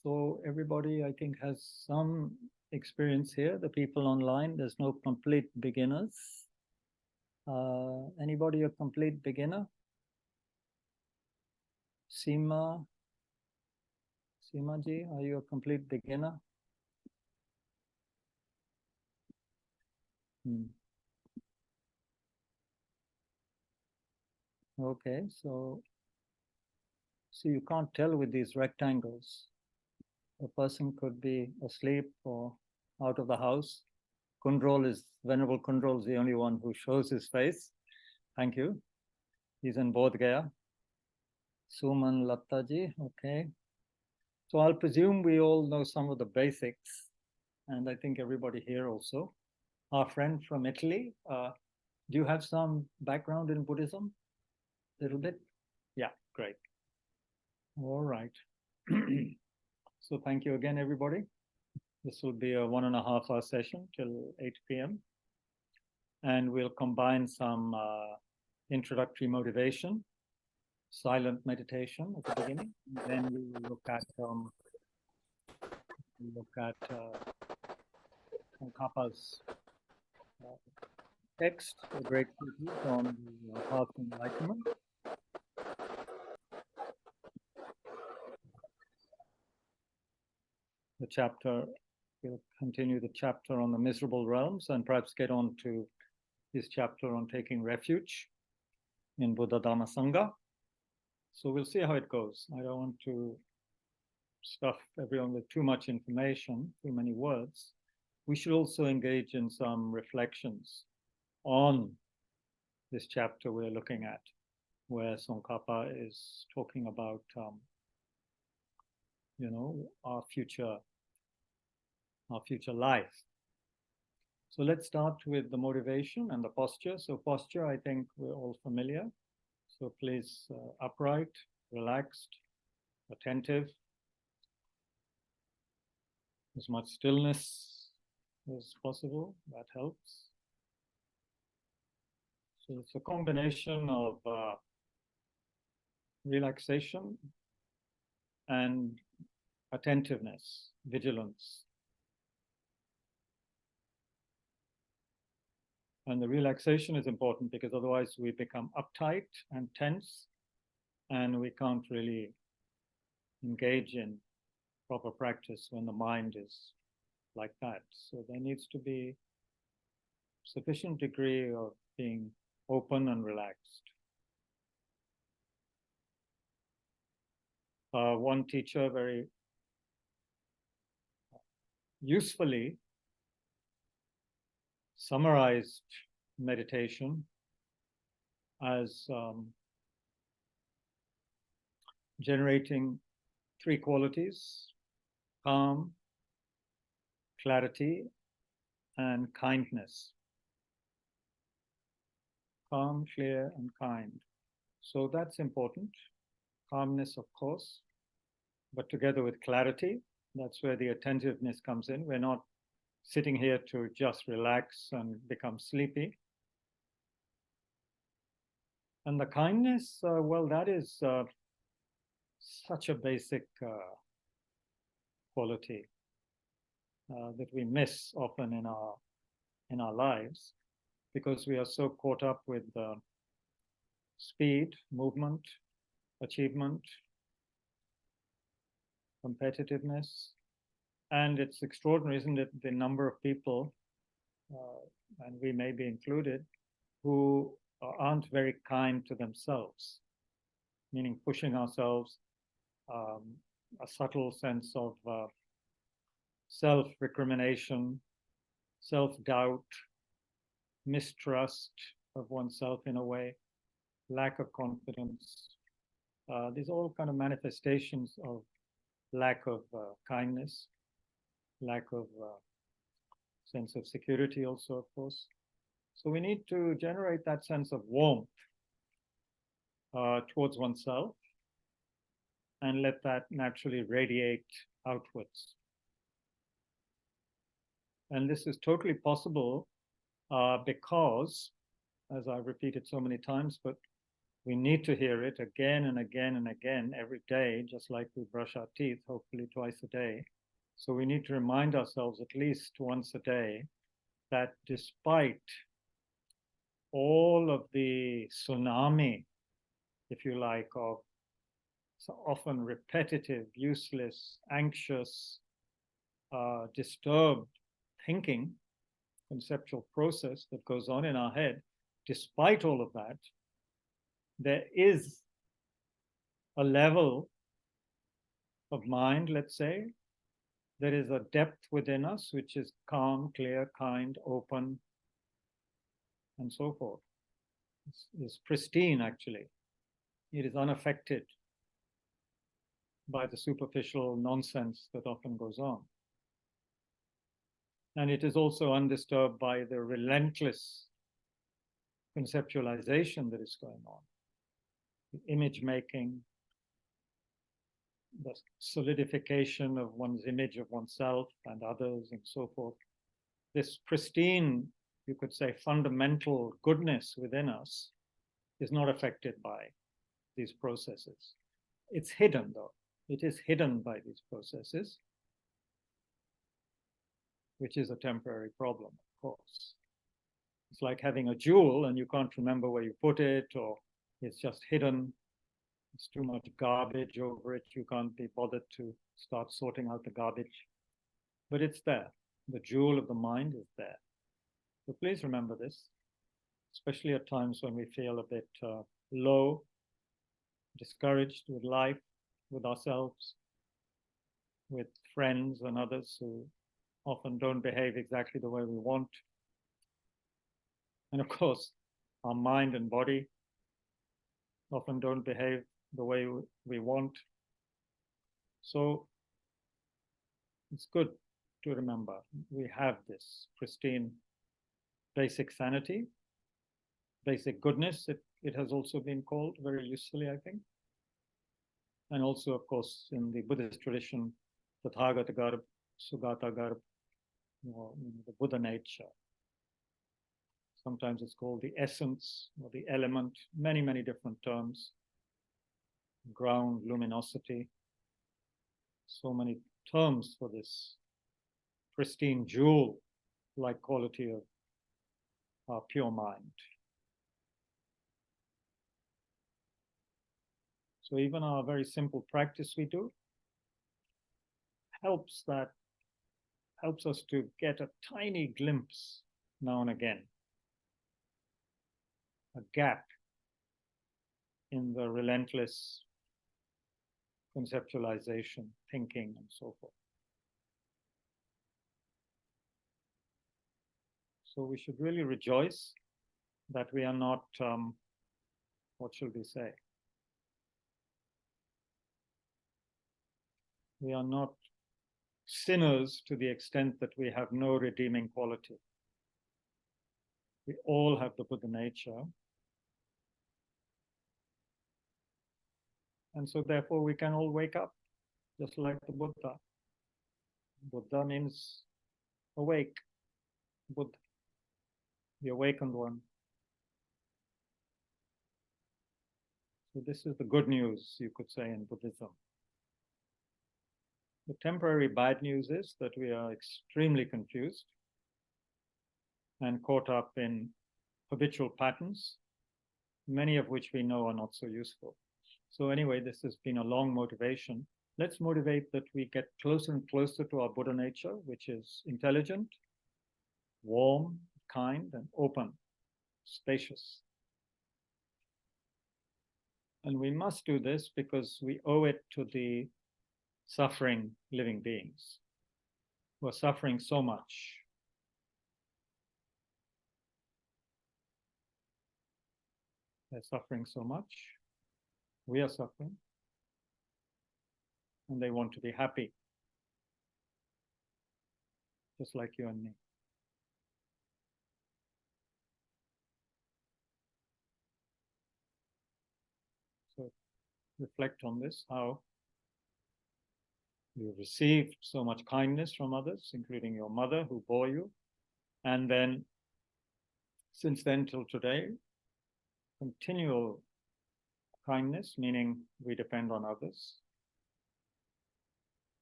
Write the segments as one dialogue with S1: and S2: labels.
S1: So everybody, I think, has some experience here. The people online, there's no complete beginners. Anybody a complete beginner? Seema ji, are you a complete beginner? Okay, so you can't tell with these rectangles. A person could be asleep or out of the house. Venerable Kundrol is the only one who shows his face. Thank you. He's in Bodh Gaya. Suman Lattaji, okay. So I'll presume we all know some of the basics, and I think everybody here also. Our friend from Italy, do you have some background in Buddhism? A little bit? Yeah, great. All right. So thank you again, everybody. This will be a 1.5 hour session till 8 p.m. And we'll combine some introductory motivation, silent meditation at the beginning. And then we will look at Tsongkhapa's text, a great treatise on the path to enlightenment. The chapter, we'll continue the chapter on the miserable realms and perhaps get on to his chapter on taking refuge in Buddha Dhamma Sangha. So we'll see how it goes. I don't want to stuff everyone with too much information, too many words. We should also engage in some reflections on this chapter we're looking at, where Tsongkhapa is talking about, our future life. So let's start with the motivation and the posture. So posture, I think we're all familiar. So please, upright, relaxed, attentive, as much stillness as possible, that helps. So it's a combination of relaxation and attentiveness, vigilance. And the relaxation is important because otherwise we become uptight and tense and we can't really engage in proper practice when the mind is like that. So there needs to be sufficient degree of being open and relaxed. One teacher very usefully summarized meditation as generating 3 qualities: calm, clarity, and kindness. Calm, clear, and kind. So that's important. Calmness, of course, but together with clarity, that's where the attentiveness comes in. We're not sitting here to just relax and become sleepy. And the kindness, well, that is such a basic quality that we miss often in our lives because we are so caught up with speed, movement, achievement, competitiveness. And it's extraordinary, isn't it, the number of people, and we may be included, who aren't very kind to themselves, meaning pushing ourselves, a subtle sense of self-recrimination, self-doubt, mistrust of oneself in a way, lack of confidence. These are all kind of manifestations of lack of kindness, lack of sense of security also, of course. So we need to generate that sense of warmth towards oneself and let that naturally radiate outwards. And this is totally possible because, as I've repeated so many times, but We need to hear it again and again and again every day, just like we brush our teeth, hopefully twice a day. So we need to remind ourselves at least once a day that despite all of the tsunami, if you like, of so often repetitive, useless, anxious, disturbed thinking, conceptual process that goes on in our head, despite all of that, there is a level of mind, let's say, there is a depth within us which is calm, clear, kind, open, and so forth. It's pristine, actually. It is unaffected by the superficial nonsense that often goes on. And it is also undisturbed by the relentless conceptualization that is going on, the image making, the solidification of one's image of oneself and others and so forth. This pristine, you could say, fundamental goodness within us is not affected by these processes. It's hidden, though. It is hidden by these processes, which is a temporary problem, of course. It's like having a jewel and you can't remember where you put it, or it's just hidden. There's too much garbage over it. You can't be bothered to start sorting out the garbage. But it's there. The jewel of the mind is there. So please remember this, especially at times when we feel a bit low, discouraged with life, with ourselves, with friends and others who often don't behave exactly the way we want. And of course, our mind and body often don't behave the way we want. So it's good to remember we have this pristine basic sanity, basic goodness, it has also been called very usefully, I think. And also, of course, in the Buddhist tradition, Tathagata Garb, Sugata Garb, the Buddha nature. Sometimes it's called the essence or the element, many, many different terms. Ground, luminosity, so many terms for this pristine jewel-like quality of our pure mind. So even our very simple practice we do helps us to get a tiny glimpse now and again, a gap in the relentless conceptualization, thinking, and so forth. So we should really rejoice that we are not, what should we say? We are not sinners to the extent that we have no redeeming quality. We all have the Buddha nature. And so therefore we can all wake up, just like the Buddha. Buddha means awake, Buddha, the awakened one. So this is the good news, you could say, in Buddhism. The temporary bad news is that we are extremely confused and caught up in habitual patterns, many of which we know are not so useful. So anyway, this has been a long motivation. Let's motivate that we get closer and closer to our Buddha nature, which is intelligent, warm, kind, and open, spacious. And we must do this because we owe it to the suffering living beings who are suffering so much. They're suffering so much. We are suffering. And they want to be happy, just like you and me. So reflect on this, how you received so much kindness from others, including your mother who bore you. And then, since then till today, continual kindness, meaning we depend on others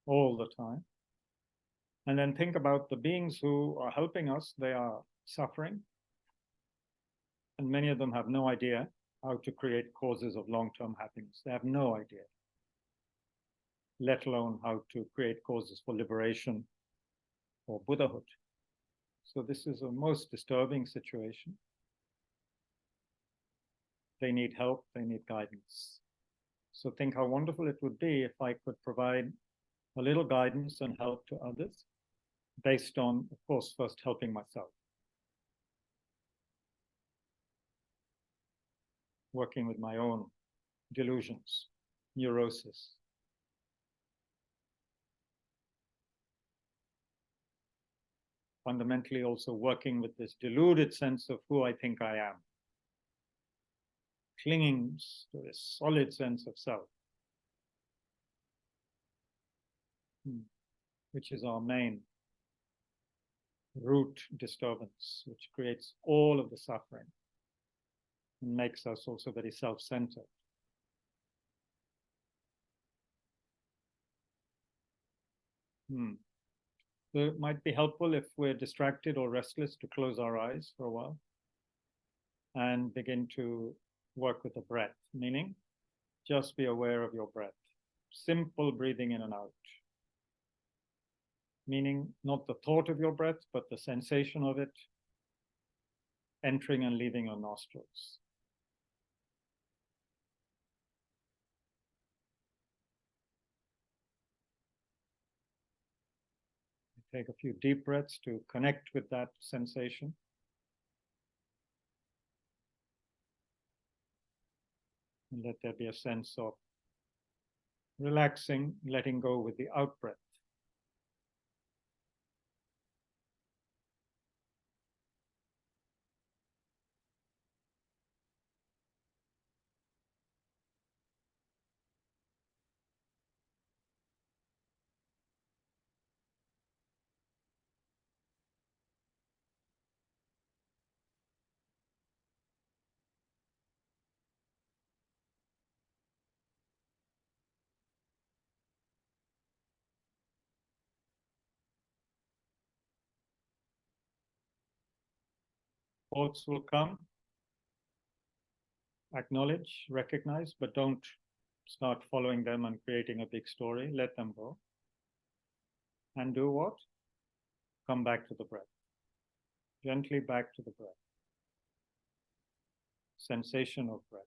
S1: all the time. And then think about the beings who are helping us. They are suffering, and many of them have no idea how to create causes of long-term happiness. They have no idea, let alone how to create causes for liberation or Buddhahood. So this is a most disturbing situation. They need help, they need guidance. So think how wonderful it would be if I could provide a little guidance and help to others based on, of course, first helping myself. Working with my own delusions, neurosis. Fundamentally also working with this deluded sense of who I think I am. Clinging to this solid sense of self, which is our main root disturbance, which creates all of the suffering and makes us also very self-centered. So it might be helpful if we're distracted or restless to close our eyes for a while and begin to work with the breath, meaning just be aware of your breath. Simple breathing in and out. Meaning not the thought of your breath, but the sensation of it entering and leaving your nostrils. Take a few deep breaths to connect with that sensation. And let there be a sense of relaxing, letting go with the out breath. Thoughts will come, acknowledge, recognize, but don't start following them and creating a big story. Let them go. And do what? Come back to the breath. Gently back to the breath. Sensation of breath.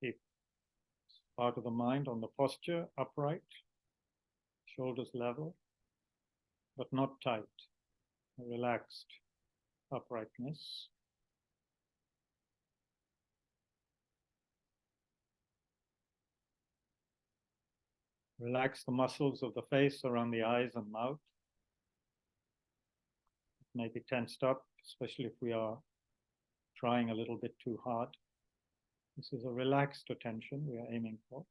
S1: Keep part of the mind on the posture, upright, shoulders level, but not tight. A relaxed uprightness. Relax the muscles of the face around the eyes and mouth. Maybe tensed up, especially if we are trying a little bit too hard. This is a relaxed attention we are aiming for.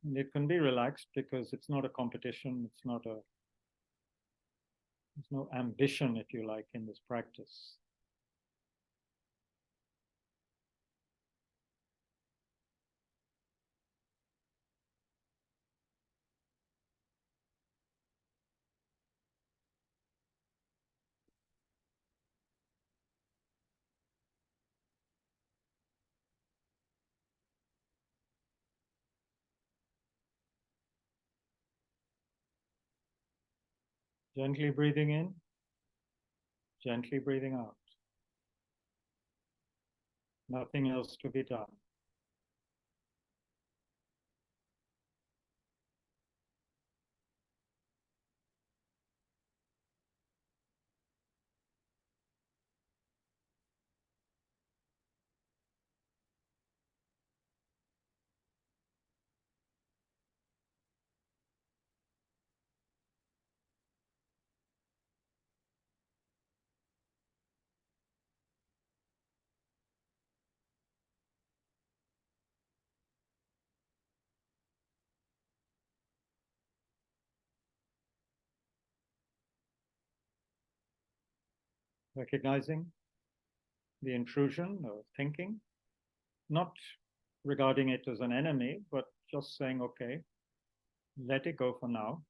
S1: And it can be relaxed because it's not a competition, there's no ambition, if you like, in this practice. Gently breathing in, gently breathing out. Nothing else to be done. recognizing the intrusion of thinking, not regarding it as an enemy, but just saying, okay, let it go for now.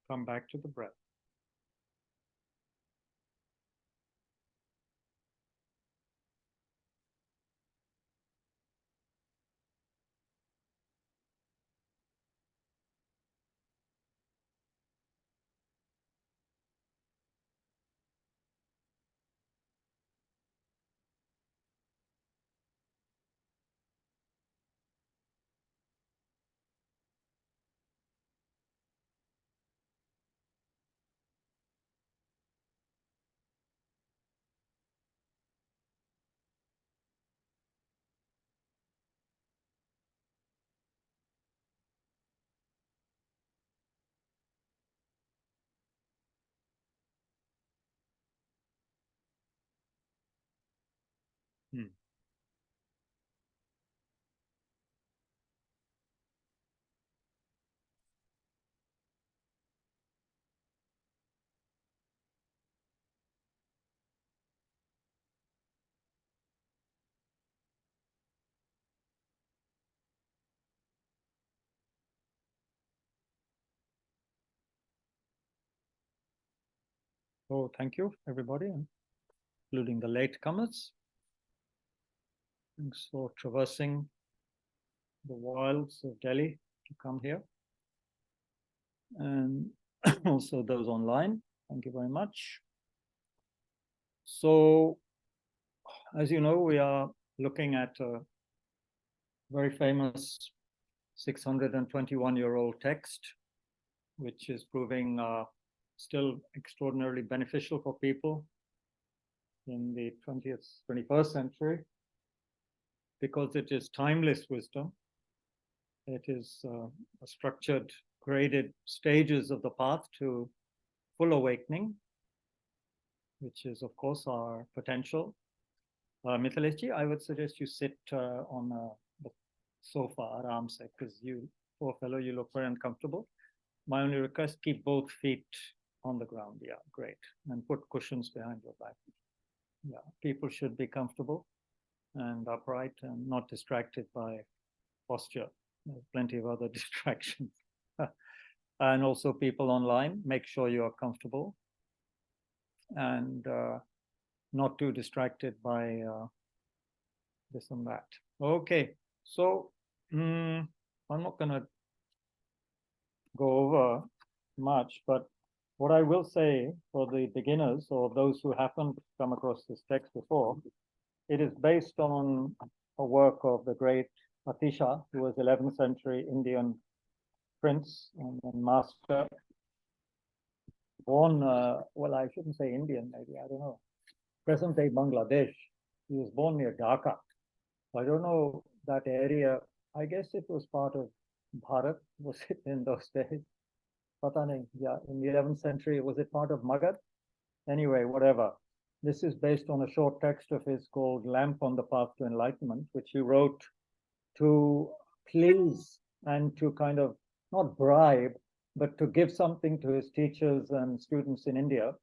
S1: Come back to the breath. Hmm. So thank you, everybody, including the latecomers. Thanks for traversing the wilds of Delhi to come here. And also those online, thank you very much. So, as you know, we are looking at a very famous 621-year-old text, which is proving still extraordinarily beneficial for people in the 20th, 21st century, because it is timeless wisdom. It is a structured, graded stages of the path to full awakening, which is, of course, our potential. Mithilesh, I would suggest you sit on the sofa, aram se, because you, poor fellow, you look very uncomfortable. My only request, keep both feet on the ground. Yeah, great. And put cushions behind your back. Yeah, people should be comfortable and upright and not distracted by posture. There's plenty of other distractions. And also people online, make sure you are comfortable and not too distracted by this and that. Okay, so I'm not going to go over much, but what I will say for the beginners or those who haven't come across this text before, it is based on a work of the great Atisha, who was 11th century Indian prince and master, born, well, I shouldn't say Indian, maybe, I don't know, present day Bangladesh. He was born near Dhaka. I don't know that area. I guess it was part of Bharat, was it in those days? Pata nahi. Yeah, in the 11th century, was it part of Magad? Anyway, whatever. This is based on a short text of his called Lamp on the Path to Enlightenment, which he wrote to please and to kind of not bribe, but to give something to his teachers and students in India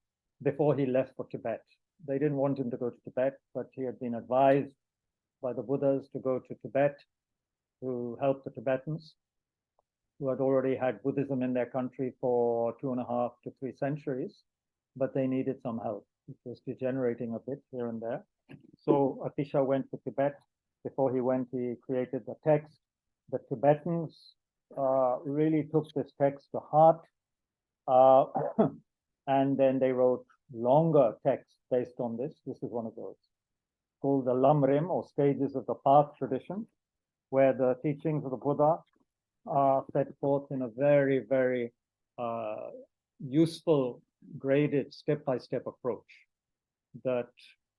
S1: before he left for Tibet. They didn't want him to go to Tibet, but he had been advised by the Buddhas to go to Tibet to help the Tibetans, who had already had Buddhism in their country for 2.5 to 3 centuries, but they needed some help. It was degenerating a bit here and there. So Atisha went to Tibet. Before he went, he created the text. The Tibetans really took this text to heart, and then they wrote longer texts based on this. This is one of those, called the Lamrim, or Stages of the Path tradition, where the teachings of the Buddha are set forth in a very, very useful, graded, step-by-step approach that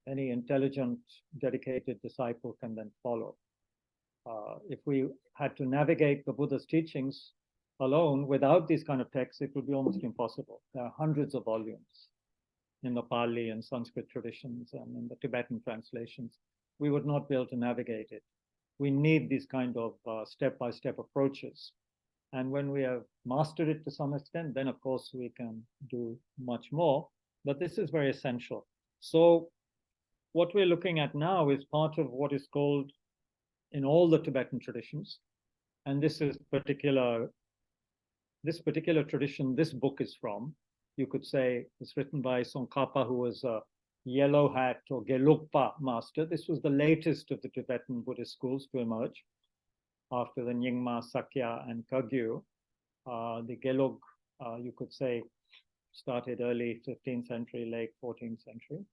S1: any intelligent, dedicated disciple can then follow. If we had to navigate the Buddha's teachings alone without these kind of texts, it would be almost impossible. There are hundreds of volumes in the Pali and Sanskrit traditions and in the Tibetan translations. We would not be able to navigate it. We need these kind of step-by-step approaches. And when we have mastered it to some extent, then of course we can do much more. but this is very essential. So what we're looking at now is part of what is called in all the Tibetan traditions, and this particular tradition this book is from, you could say it's written by Tsongkhapa, who was a yellow hat or Gelugpa master. This was the latest of the Tibetan Buddhist schools to emerge after the Nyingma, Sakya, and Kagyu. The Gelug, you could say, started early 15th century, late 14th century.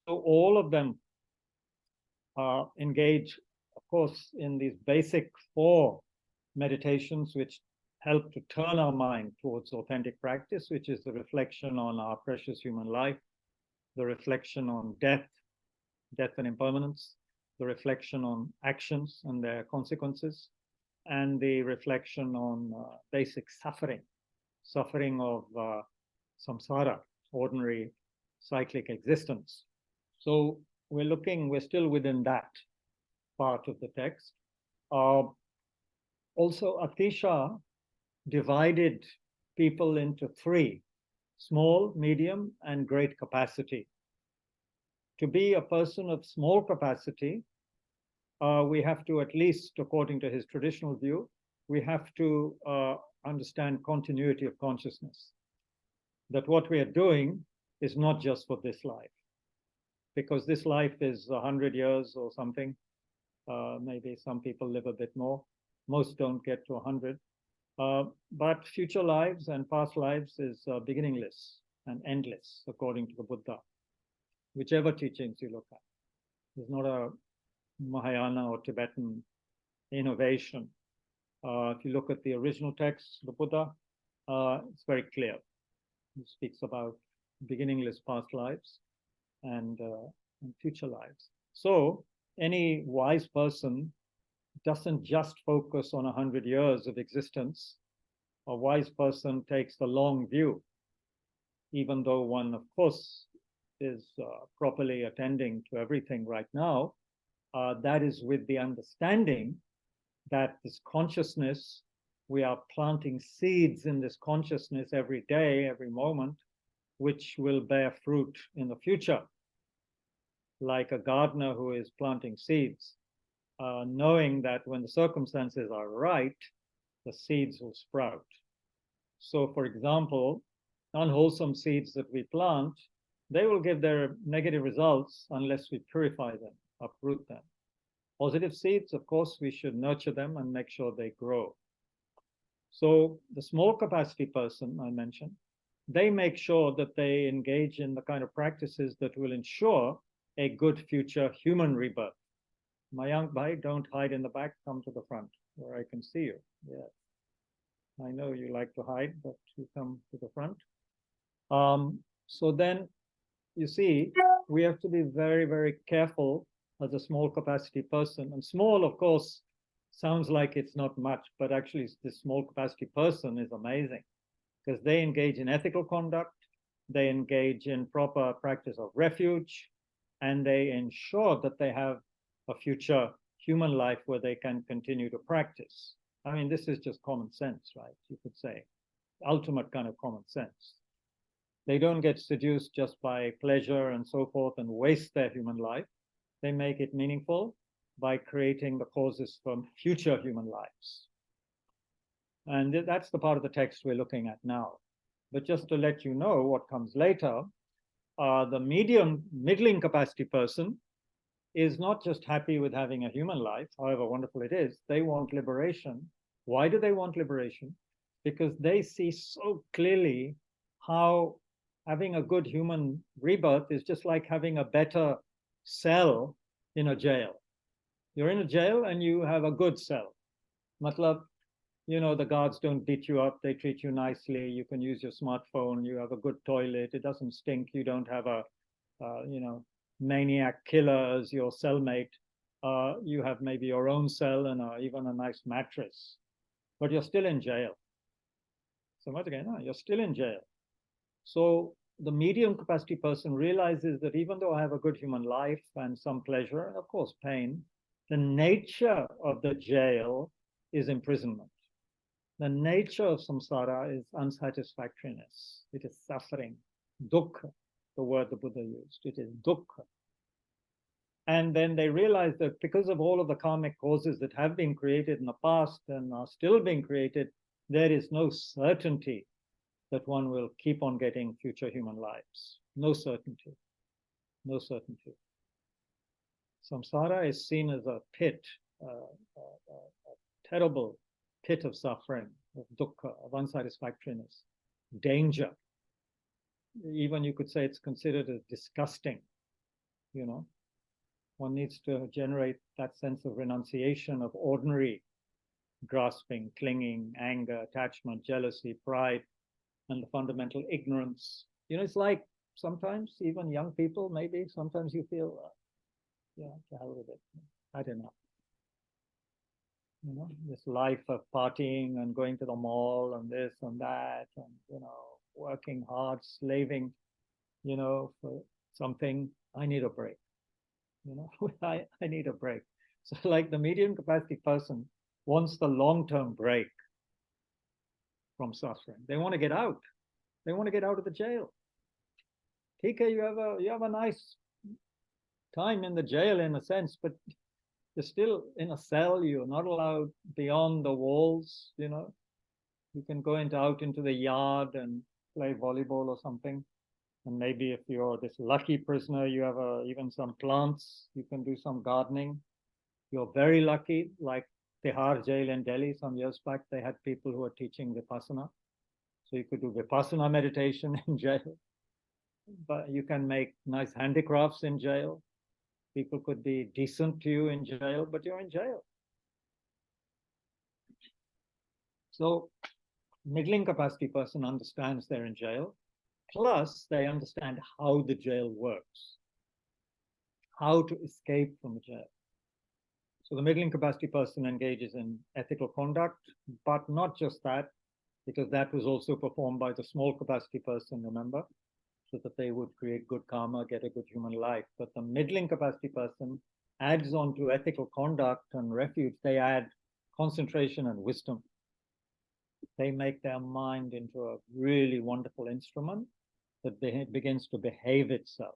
S1: So all of them engage, of course, in these basic 4 meditations which help to turn our mind towards authentic practice, which is the reflection on our precious human life, the reflection on death and impermanence, the reflection on actions and their consequences, and the reflection on basic suffering of samsara, ordinary cyclic existence. So we're still within that part of the text. Also, Atisha divided people into 3, small, medium, and great capacity. To be a person of small capacity, we have to, at least according to his traditional view, we have to understand continuity of consciousness. That what we are doing is not just for this life, because this life is 100 years or something. Maybe some people live a bit more. Most don't get to 100. But future lives and past lives is beginningless and endless, according to the Buddha, whichever teachings you look at. There's not a Mahayana or Tibetan innovation. If you look at the original text, the Buddha, it's very clear. He speaks about beginningless past lives and future lives. So any wise person doesn't just focus on 100 years of existence. A wise person takes the long view, even though one, of course, is properly attending to everything right now. That is with the understanding that this consciousness, we are planting seeds in this consciousness every day, every moment, which will bear fruit in the future. Like a gardener who is planting seeds, knowing that when the circumstances are right, the seeds will sprout. So, for example, unwholesome seeds that we plant, they will give their negative results unless we purify them, uproot them. Positive seeds, of course, we should nurture them and make sure they grow. So the small capacity person I mentioned, they make sure that they engage in the kind of practices that will ensure a good future human rebirth. Mayank Bhai, don't hide in the back, come to the front where I can see you. Yeah. I know you like to hide, but you come to the front. So then, you see, we have to be very, very careful as a small capacity person. And small, of course, sounds like it's not much, but actually this small capacity person is amazing because they engage in ethical conduct, they engage in proper practice of refuge, and they ensure that they have a future human life where they can continue to practice. I mean, this is just common sense, right? You could say, ultimate kind of common sense. They don't get seduced just by pleasure and so forth and waste their human life. They make it meaningful by creating the causes for future human lives. And that's the part of the text we're looking at now. But just to let you know what comes later, the middling capacity person is not just happy with having a human life, however wonderful it is. They want liberation. Why do they want liberation? Because they see so clearly how having a good human rebirth is just like having a better cell in a jail. You're in a jail and you have a good cell. Matlab, you know, the guards don't beat you up, they treat you nicely, you can use your smartphone, you have a good toilet, it doesn't stink, you don't have a, maniac killer as your cellmate. You have maybe your own cell and even a nice mattress, but you're still in jail. So much again, you're still in jail. So the medium capacity person realizes that even though I have a good human life and some pleasure, and of course pain, the nature of the jail is imprisonment. The nature of samsara is unsatisfactoriness. It is suffering, dukkha, the word the Buddha used. It is dukkha. And then they realize that because of all of the karmic causes that have been created in the past and are still being created, there is no certainty that one will keep on getting future human lives. No certainty. No certainty. Samsara is seen as a pit, a terrible pit of suffering, of dukkha, of unsatisfactoriness, danger. Even you could say it's considered as disgusting, you know. One needs to generate that sense of renunciation of ordinary grasping, clinging, anger, attachment, jealousy, pride, and the fundamental ignorance. You know, it's like sometimes even young people, maybe sometimes you feel, yeah, to hell with it. I don't know. You know, this life of partying and going to the mall and this and that, and, you know, working hard, slaving, you know, for something. I need a break. You know, I need a break. So like the medium capacity person wants the long-term break from suffering. They want to get out. They want to get out of the jail. TK, you have a nice time in the jail in a sense, but you're still in a cell. You're not allowed beyond the walls, you know. You can go out into the yard and play volleyball or something. And maybe if you're this lucky prisoner, you have even some plants, you can do some gardening. You're very lucky, like Tihar jail in Delhi some years back, they had people who were teaching Vipassana. So you could do Vipassana meditation in jail. But you can make nice handicrafts in jail. People could be decent to you in jail, but you're in jail. So middling capacity person understands they're in jail. Plus, they understand how the jail works, how to escape from the jail. So the middling capacity person engages in ethical conduct, but not just that, because that was also performed by the small capacity person, remember, so that they would create good karma, get a good human life. But the middling capacity person adds on to ethical conduct and refuge, they add concentration and wisdom. They make their mind into a really wonderful instrument that begins to behave itself.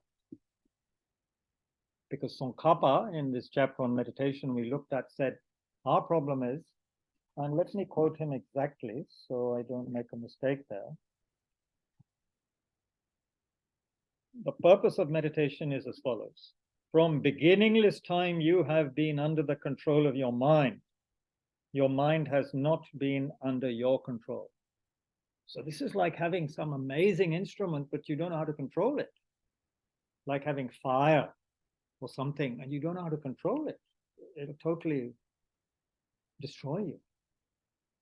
S1: Because Tsongkhapa, in this chapter on meditation we looked at, said, our problem is, and let me quote him exactly so I don't make a mistake there. The purpose of meditation is as follows. From beginningless time, you have been under the control of your mind. Your mind has not been under your control. So this is like having some amazing instrument, but you don't know how to control it. Like having fire or something, and you don't know how to control it. It'll totally destroy you.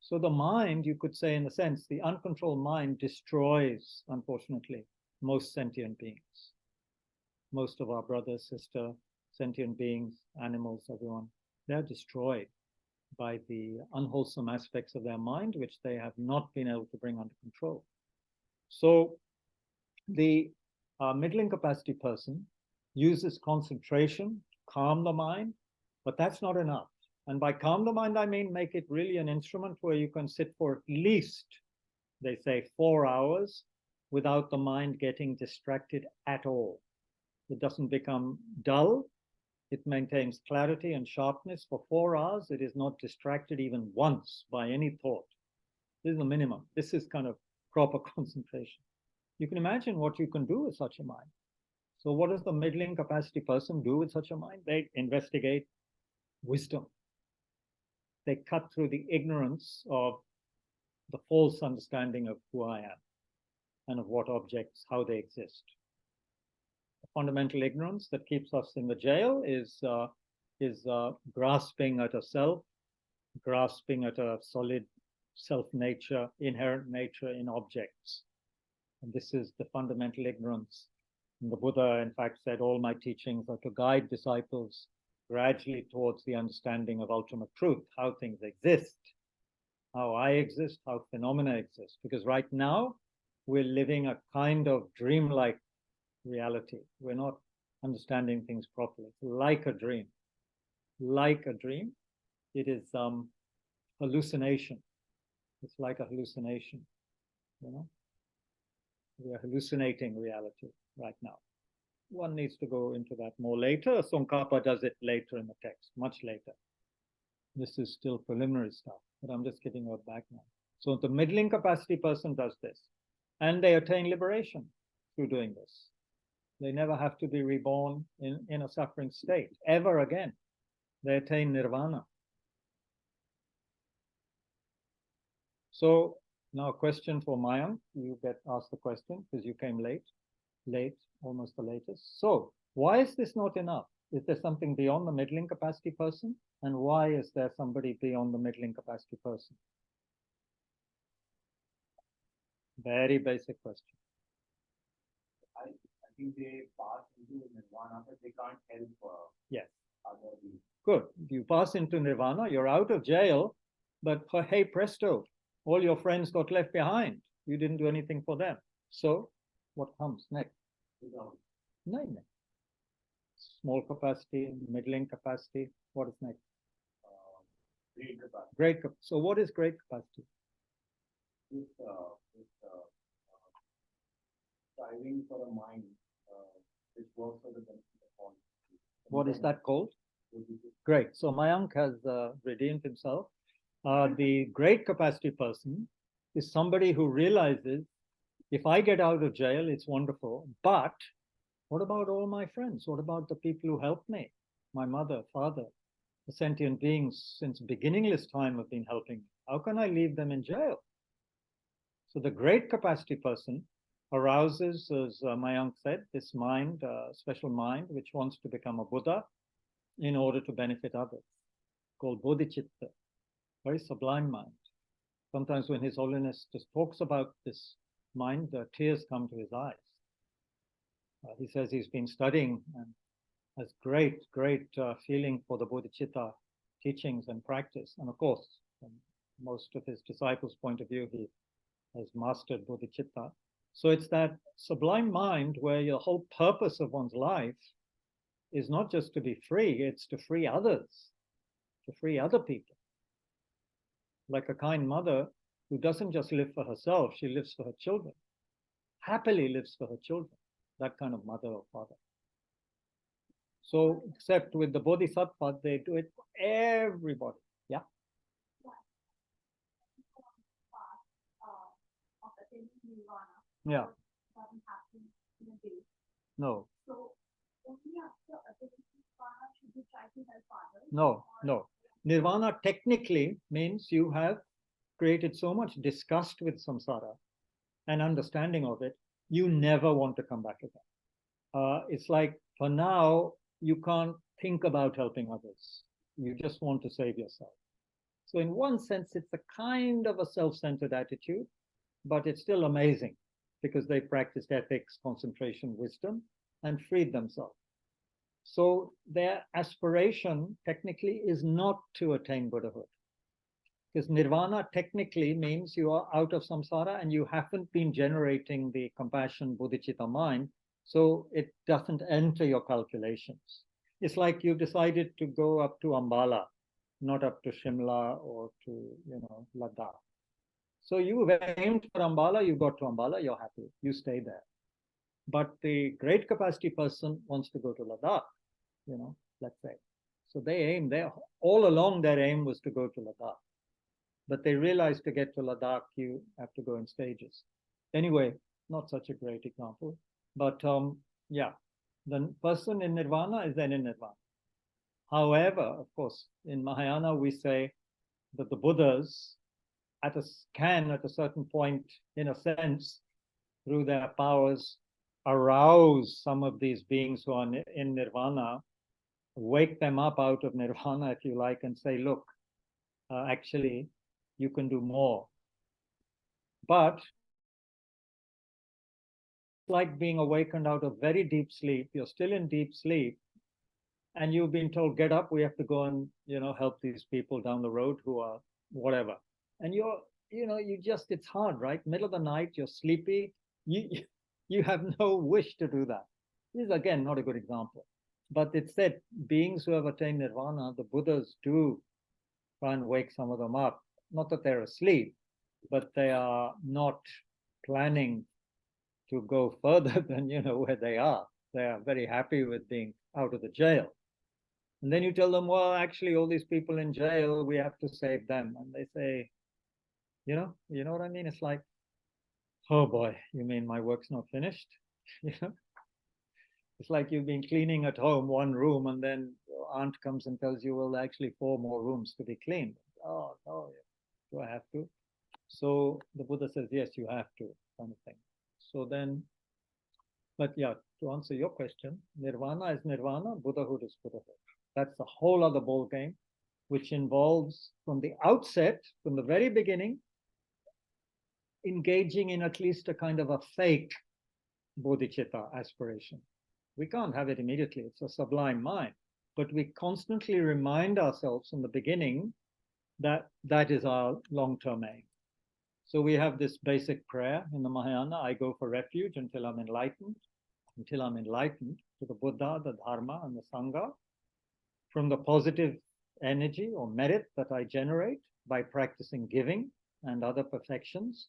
S1: So the mind, you could say in a sense, the uncontrolled mind destroys, unfortunately, most sentient beings. Most of our brothers, sisters, sentient beings, animals, everyone, they're destroyed by the unwholesome aspects of their mind, which they have not been able to bring under control. So the middling capacity person uses concentration to calm the mind, but that's not enough. And by calm the mind, I mean make it really an instrument where you can sit for at least, they say, 4 hours without the mind getting distracted at all. It doesn't become dull. It maintains clarity and sharpness for 4 hours. It is not distracted even once by any thought. This is the minimum. This is kind of proper concentration. You can imagine what you can do with such a mind. So what does the middling capacity person do with such a mind? They investigate wisdom. They cut through the ignorance of the false understanding of who I am and of what objects, how they exist. The fundamental ignorance that keeps us in the jail is grasping at a self, grasping at a solid self-nature, inherent nature in objects. And this is the fundamental ignorance. And the Buddha, in fact, said, all my teachings are to guide disciples gradually towards the understanding of ultimate truth, how things exist, how I exist, how phenomena exist. Because right now, we're living a kind of dreamlike reality. We're not understanding things properly. It's like a dream. Like a dream. It is hallucination. It's like a hallucination, you know. We are hallucinating reality right now. One needs to go into that more later. Tsongkhapa does it later in the text, much later. This is still preliminary stuff, but I'm just giving you a background. So the middling capacity person does this, and they attain liberation through doing this. They never have to be reborn in a suffering state ever again. They attain nirvana. So now a question for Mayank. You get asked the question because you came late, almost the latest. So why is this not enough? Is there something beyond the middling capacity person? And why is there somebody beyond the middling capacity person? Very basic question.
S2: I think they pass into nirvana, but they can't help
S1: yes.
S2: other people.
S1: Good. You pass into nirvana, you're out of jail, but hey presto, all your friends got left behind. You didn't do anything for them. So what comes next? No. Small capacity, middling capacity. What is next?
S2: Great capacity.
S1: Great. So what is great capacity?
S2: Striving for a mind which works for the benefit of all.
S1: What is that called? Great. So Mayank has redeemed himself. The great capacity person is somebody who realizes, if I get out of jail, it's wonderful, but what about all my friends? What about the people who helped me? My mother, father, the sentient beings since beginningless time have been helping me. How can I leave them in jail? So the great capacity person arouses, as Mayank said, this mind, special mind, which wants to become a Buddha in order to benefit others, called bodhicitta, very sublime mind. Sometimes when His Holiness just talks about this mind, tears come to his eyes. He says he's been studying and has great feeling for the bodhicitta teachings and practice. And of course, from most of his disciples' point of view, he has mastered bodhicitta. So it's that sublime mind where your whole purpose of one's life is not just to be free, it's to free others, to free other people. Like a kind mother who doesn't just live for herself, she lives for her children, happily lives for her children, that kind of mother or father. So, except with the bodhisattva, they do it for everybody. Yeah? Yeah. No. No. Nirvana technically means you have created so much disgust with samsara and understanding of it, you never want to come back again. It's like, for now, you can't think about helping others. You just want to save yourself. So in one sense, it's a kind of a self-centered attitude, but it's still amazing because they practiced ethics, concentration, wisdom, and freed themselves. So their aspiration technically is not to attain Buddhahood. Because nirvana technically means you are out of samsara and you haven't been generating the compassion, bodhicitta mind, so it doesn't enter your calculations. It's like you decided to go up to Ambala, not up to Shimla or to, Ladakh. So you aimed for Ambala, you got to Ambala, you're happy, you stay there. But the great capacity person wants to go to Ladakh, let's say. So they aim there. All along their aim was to go to Ladakh. But they realized to get to Ladakh, you have to go in stages. Anyway, not such a great example. But yeah, the person in nirvana is then in nirvana. However, of course, in Mahayana, we say that the Buddhas can, at a certain point, in a sense, through their powers, arouse some of these beings who are in nirvana, wake them up out of nirvana, if you like, and say, look, actually, you can do more. But like being awakened out of very deep sleep, you're still in deep sleep, and you've been told, get up, we have to go and, help these people down the road who are whatever. And it's hard, right? Middle of the night, you're sleepy, you have no wish to do that. This is, again, not a good example. But it's said beings who have attained nirvana, the Buddhas do try and wake some of them up. Not that they're asleep, but they are not planning to go further than, where they are. They are very happy with being out of the jail. And then you tell them, well, actually, all these people in jail, we have to save them. And they say, you know what I mean? It's like, oh boy, you mean my work's not finished? You know, it's like you've been cleaning at home one room, and then your aunt comes and tells you, well, actually, 4 more rooms to be cleaned. Oh, no, do I have to? So the Buddha says, yes, you have to, kind of thing. So then, but yeah, to answer your question, nirvana is nirvana, Buddhahood is Buddhahood. That's a whole other ball game, which involves from the outset, from the very beginning, engaging in at least a kind of a fake bodhicitta aspiration. We can't have it immediately. It's a sublime mind. But we constantly remind ourselves from the beginning that that is our long-term aim. So we have this basic prayer in the Mahayana, I go for refuge until I'm enlightened to the Buddha, the Dharma, and the Sangha, from the positive energy or merit that I generate by practicing giving and other perfections.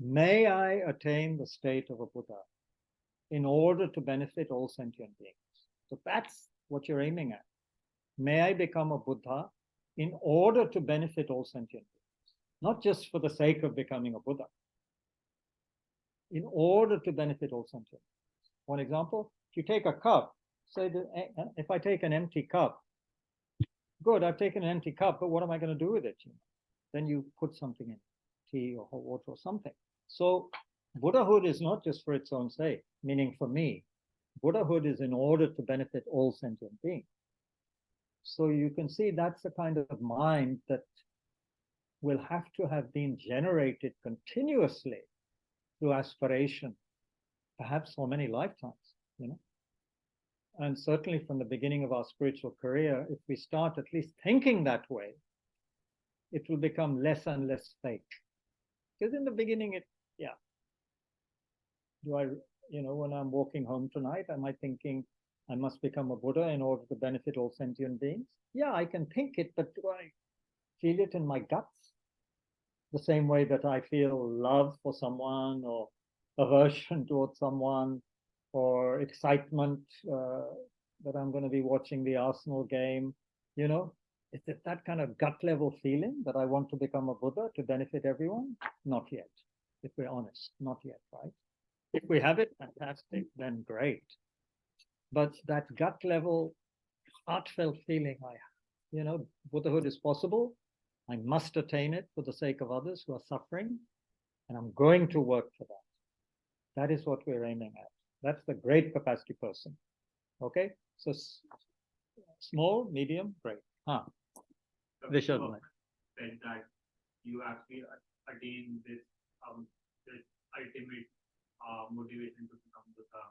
S1: May I attain the state of a Buddha in order to benefit all sentient beings. So that's what you're aiming at. May I become a Buddha in order to benefit all sentient beings, not just for the sake of becoming a Buddha, in order to benefit all sentient beings. One example, if you take a cup, say that if I take an empty cup, good, I've taken an empty cup, but what am I going to do with it? Then you put something in, tea or hot water or something. So Buddhahood is not just for its own sake, meaning for me. Buddhahood is in order to benefit all sentient beings. So you can see that's a kind of mind that will have to have been generated continuously through aspiration, perhaps for many lifetimes, And certainly from the beginning of our spiritual career, if we start at least thinking that way, it will become less and less fake. Because in the beginning, when I'm walking home tonight, am I thinking I must become a Buddha in order to benefit all sentient beings? Yeah, I can think it, but do I feel it in my guts? The same way that I feel love for someone or aversion towards someone or excitement that I'm going to be watching the Arsenal game, Is it that kind of gut level feeling that I want to become a Buddha to benefit everyone? Not yet, if we're honest, not yet, right? If we have it, fantastic, then great. But that gut level, heartfelt feeling, Buddhahood is possible. I must attain it for the sake of others who are suffering, and I'm going to work for that. That is what we're aiming at. That's the great capacity person. Okay, so small, medium, great.
S2: Vishal said that you actually attain this ultimate motivation to become Buddha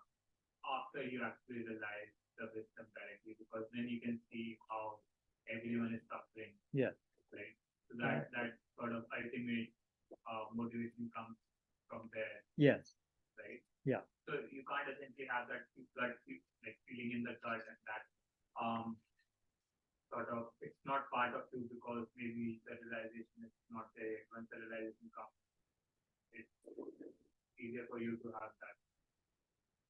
S2: after you actually realize the wisdom directly, because then you can see how everyone is suffering.
S1: Yeah.
S2: Right. So that sort of ultimate motivation comes from there.
S1: Yes.
S2: Right.
S1: Yeah.
S2: So you can't essentially have that gut like feeling in the gut, and that sort of it's not part of you because maybe the realization is not there. Once the realization comes, it's easier for you to have that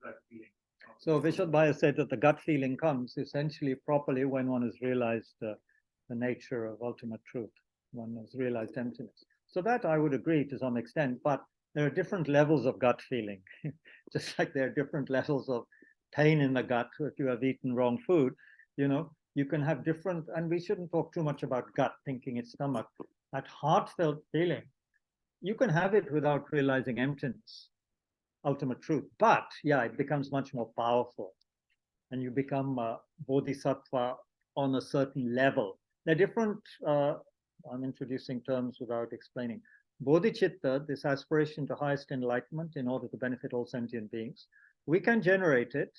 S2: gut feeling.
S1: So Vishal Bhaiya said that the gut feeling comes essentially properly when one has realized the nature of ultimate truth, one has realized emptiness. So that I would agree to some extent, but there are different levels of gut feeling, just like there are different levels of pain in the gut if you have eaten wrong food, you can have different, and we shouldn't talk too much about gut, thinking it's stomach. That heartfelt feeling, you can have it without realizing emptiness, ultimate truth. But yeah, it becomes much more powerful, and you become a bodhisattva on a certain level. They're different. I'm introducing terms without explaining. Bodhicitta, this aspiration to highest enlightenment in order to benefit all sentient beings, we can generate it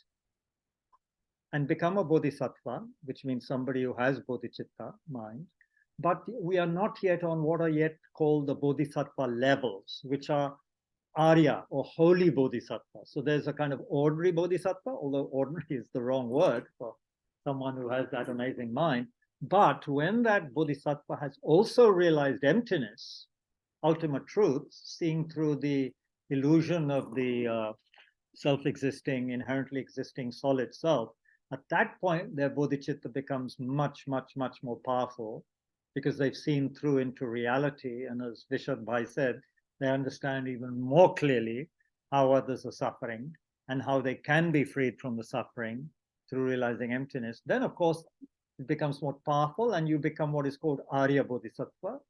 S1: and become a bodhisattva, which means somebody who has bodhicitta mind. But we are not yet on what are yet called the bodhisattva levels, which are Arya or holy bodhisattva. So there's a kind of ordinary bodhisattva, although ordinary is the wrong word for someone who has that amazing mind. But when that bodhisattva has also realized emptiness, ultimate truths, seeing through the illusion of the self-existing, inherently existing solid self, at that point, their bodhicitta becomes much, much, much more powerful because they've seen through into reality. And as Vishad Bhai said, they understand even more clearly how others are suffering and how they can be freed from the suffering through realizing emptiness. Then, of course, it becomes more powerful and you become what is called Arya Bodhisattva,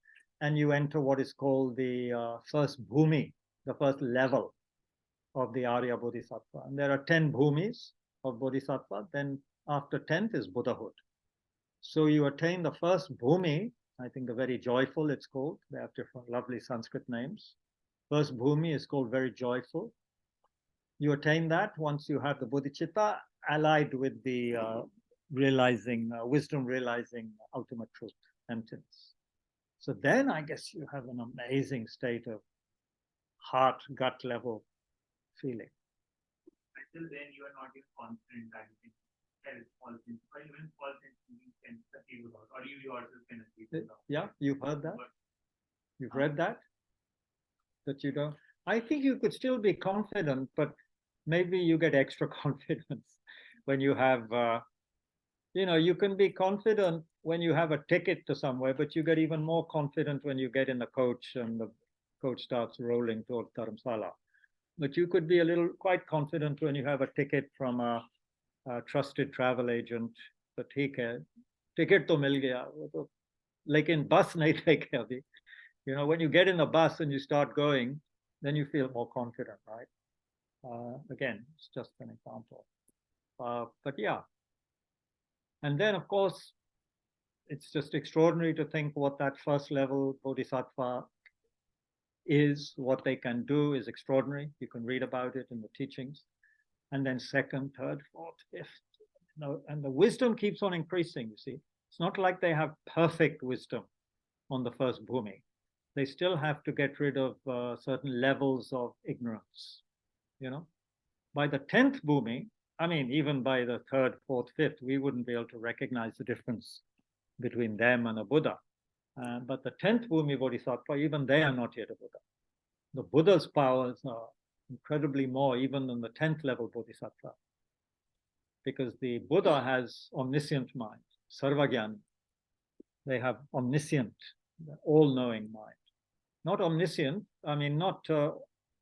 S1: and you enter what is called the first bhumi, the first level of the Arya Bodhisattva. And there are 10 bhumis of Bodhisattva. Then after 10th is Buddhahood. So you attain the first bhumi, I think the very joyful it's called. They have different lovely Sanskrit names. First bhumi is called very joyful. You attain that once you have the bodhicitta allied with the wisdom realizing ultimate truth, emptiness. So then I guess you have an amazing state of heart, gut level feeling.
S2: Until then, you are not even confident that you can help all things, or even all things you can achieve without, or you yourself can achieve without.
S1: Yeah, you've heard that? You've read that? That you don't? I think you could still be confident, but maybe you get extra confidence when you have, you can be confident when you have a ticket to somewhere, but you get even more confident when you get in the coach and the coach starts rolling towards Dharamsala. But you could be quite confident when you have a ticket from a trusted travel agent. But ठीक है, ticket तो मिल गया, लेकिन bus नहीं थे अभी. When you get in the bus and you start going, then you feel more confident, right? Again, it's just an example. But yeah. And then, of course, it's just extraordinary to think what that first level bodhisattva is, what they can do is extraordinary. You can read about it in the teachings. And then second, third, fourth, fifth. And the wisdom keeps on increasing, you see. It's not like they have perfect wisdom on the first bhumi. They still have to get rid of certain levels of ignorance, By the 10th bhumi, I mean, even by the third, fourth, fifth, we wouldn't be able to recognize the difference between them and a Buddha. But the 10th bhumi bodhisattva, even they are not yet a Buddha. The Buddha's powers are incredibly more even than the 10th level bodhisattva. Because the Buddha has omniscient mind, sarvagyani. They have omniscient, all-knowing mind. Not omniscient, I mean, not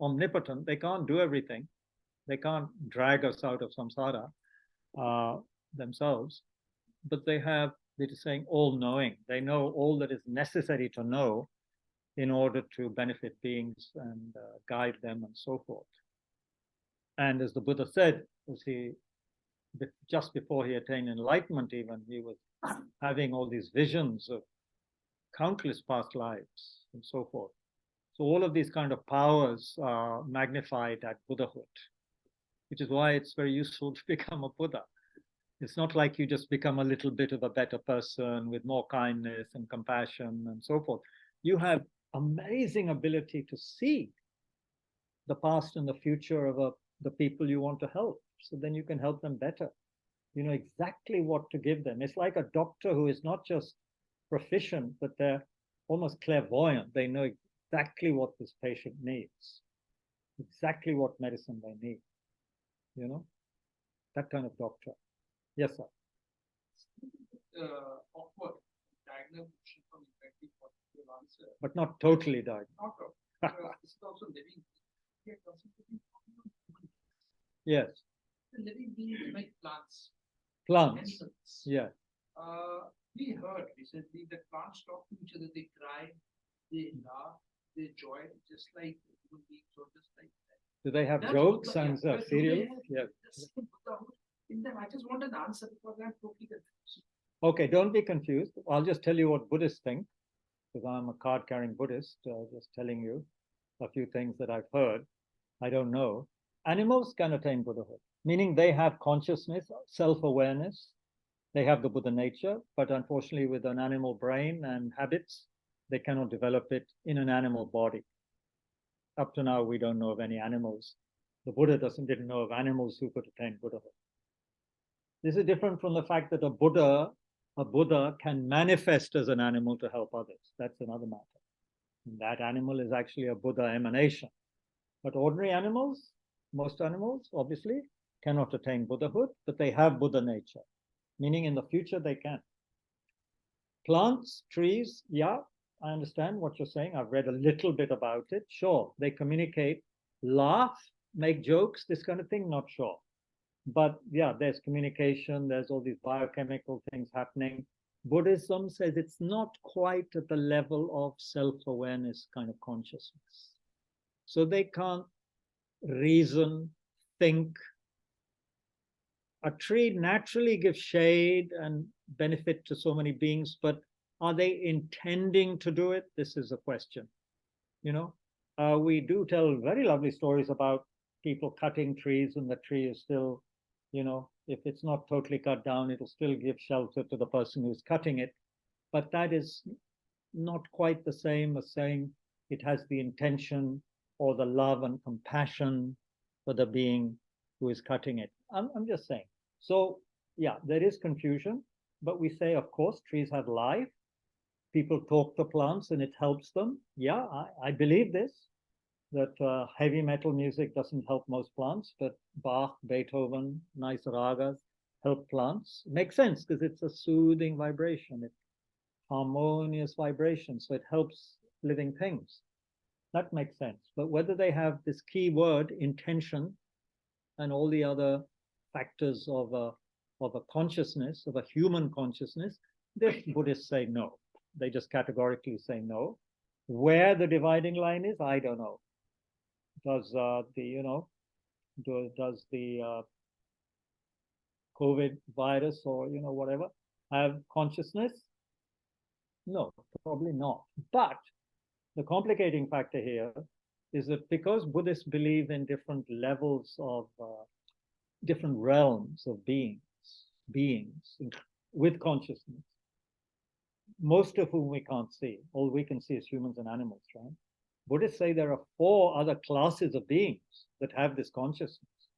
S1: omnipotent. They can't do everything. They can't drag us out of samsara themselves. But they're saying all-knowing. They know all that is necessary to know in order to benefit beings and guide them and so forth. And as the Buddha said, just before he attained enlightenment even, he was having all these visions of countless past lives and so forth. So all of these kind of powers are magnified at Buddhahood, which is why it's very useful to become a Buddha. It's not like you just become a little bit of a better person with more kindness and compassion and so forth. You have amazing ability to see the past and the future of the people you want to help. So then you can help them better. You know exactly what to give them. It's like a doctor who is not just proficient, but they're almost clairvoyant. They know exactly what this patient needs, exactly what medicine they need. That kind of doctor. Yes, sir.
S3: Awkward diagnosis from effective positive answer.
S1: But not totally diagnosed.
S3: Not this is also living.
S1: Yes.
S3: The living beings like plants.
S1: Plants.
S3: Animals.
S1: Yeah.
S3: We heard recently that plants talk to each other. They cry, they laugh, they joy, just like human beings or just like that.
S1: Do they have
S3: That's
S1: jokes
S3: Buddha,
S1: and serials? Yeah.
S3: In them, I just want an answer because I'm totally confused.
S1: Okay, don't be confused. I'll just tell you what Buddhists think, because I'm a card-carrying Buddhist, just telling you a few things that I've heard. I don't know. Animals can attain Buddhahood, meaning they have consciousness, self-awareness. They have the Buddha nature, but unfortunately with an animal brain and habits, they cannot develop it in an animal body. Up to now, we don't know of any animals. The Buddha didn't know of animals who could attain Buddhahood. This is different from the fact that a Buddha can manifest as an animal to help others. That's another matter. That animal is actually a Buddha emanation. But ordinary animals, most animals, obviously, cannot attain Buddhahood, but they have Buddha nature, meaning in the future they can. Plants, trees, yeah, I understand what you're saying. I've read a little bit about it. Sure, they communicate, laugh, make jokes, this kind of thing, not sure. But yeah, there's communication, there's all these biochemical things happening. Buddhism says it's not quite at the level of self-awareness kind of consciousness. So they can't reason, think. A tree naturally gives shade and benefit to so many beings, but are they intending to do it? This is a question. You know, we do tell very lovely stories about people cutting trees, and the tree is still, you know, if it's not totally cut down, it'll still give shelter to the person who's cutting it. But that is not quite the same as saying it has the intention or the love and compassion for the being who is cutting it. I'm just saying. So yeah, there is confusion, but we say, of course, trees have life. People talk to plants and it helps them. Yeah, I believe this, that heavy metal music doesn't help most plants, but Bach, Beethoven, nice ragas help plants. It makes sense because it's a soothing vibration. It's harmonious vibration, so it helps living things. That makes sense. But whether they have this key word, intention, and all the other factors of a consciousness, of a human consciousness, the Buddhists say no. They just categorically say no. Where the dividing line is, I don't know. Does does the COVID virus or whatever have consciousness? No, probably not. But the complicating factor here is that because Buddhists believe in different levels of different realms of beings with consciousness, most of whom we can't see. All we can see is humans and animals, right? Buddhists say there are 4 other classes of beings that have this consciousness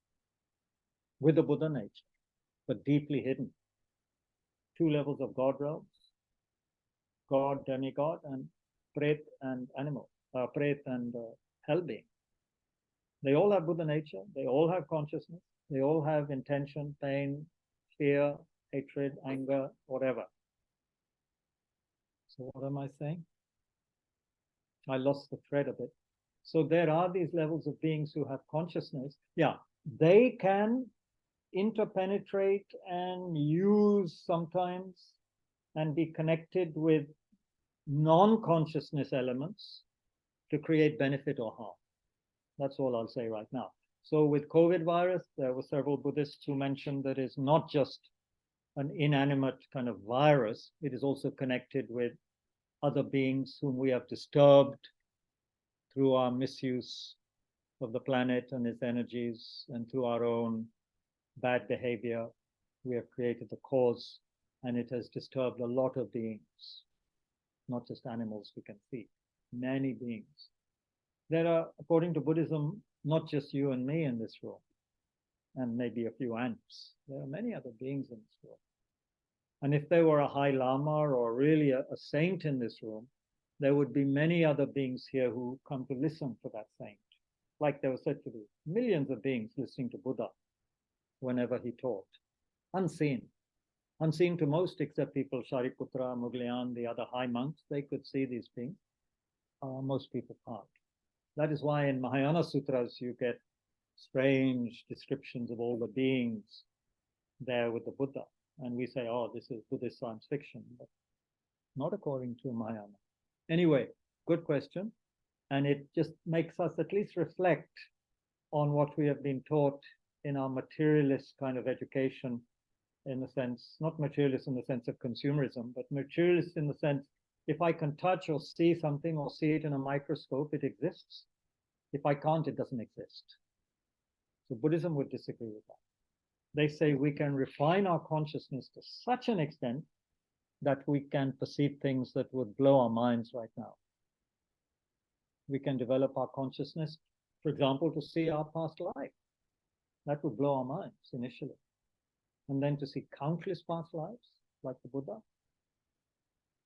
S1: with the Buddha nature, but deeply hidden. 2 levels of God realms, God, demigod, and Pret and animal, Pret and hell being. They all have Buddha nature, they all have consciousness, they all have intention, pain, fear, hatred, anger, whatever. So what am I saying? I lost the thread a bit. So there are these levels of beings who have consciousness. Yeah, they can interpenetrate and use sometimes and be connected with non-consciousness elements to create benefit or harm. That's all I'll say right now. So with COVID virus, there were several Buddhists who mentioned that it's not just an inanimate kind of virus, it is also connected with other beings whom we have disturbed through our misuse of the planet and its energies, and through our own bad behavior. We have created the cause, and it has disturbed a lot of beings, not just animals we can see, many beings. There are, according to Buddhism, not just you and me in this room, and maybe a few ants. There are many other beings in this room. And if there were a High Lama or really a saint in this room, there would be many other beings here who come to listen to that saint. Like there were said to be millions of beings listening to Buddha whenever he taught. Unseen. Unseen to most except people, Shariputra, Muglian, the other high monks, they could see these beings. Most people can't. That is why in Mahayana Sutras you get strange descriptions of all the beings there with the Buddha. And we say, oh, this is Buddhist science fiction, but not according to Mahayana. Anyway, good question. And it just makes us at least reflect on what we have been taught in our materialist kind of education, in the sense, not materialist in the sense of consumerism, but materialist in the sense, if I can touch or see something or see it in a microscope, it exists. If I can't, it doesn't exist. So Buddhism would disagree with that. They say we can refine our consciousness to such an extent that we can perceive things that would blow our minds right now. We can develop our consciousness, for example, to see our past life. That would blow our minds initially. And then to see countless past lives, like the Buddha.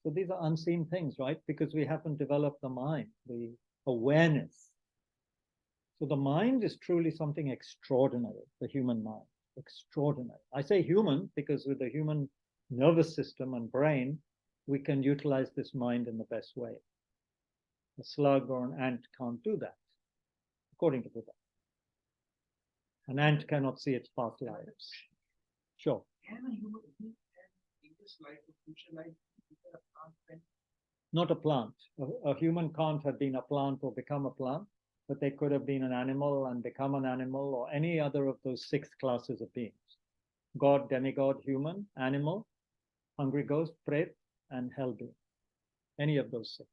S1: So these are unseen things, right? Because we haven't developed the mind, the awareness. So the mind is truly something extraordinary, the human mind, extraordinary. I say human because with the human nervous system and brain, we can utilize this mind in the best way. A slug or an ant can't do that, according to Buddha. An ant cannot see its past lives. Sure.
S3: Can a human being in this life or future life become a plant friend?
S1: Not a plant. A human can't have been a plant or become a plant, but they could have been an animal and become an animal, or any other of those 6 classes of beings. God, demigod, human, animal, hungry ghost, pret, and hell being. Any of those 6.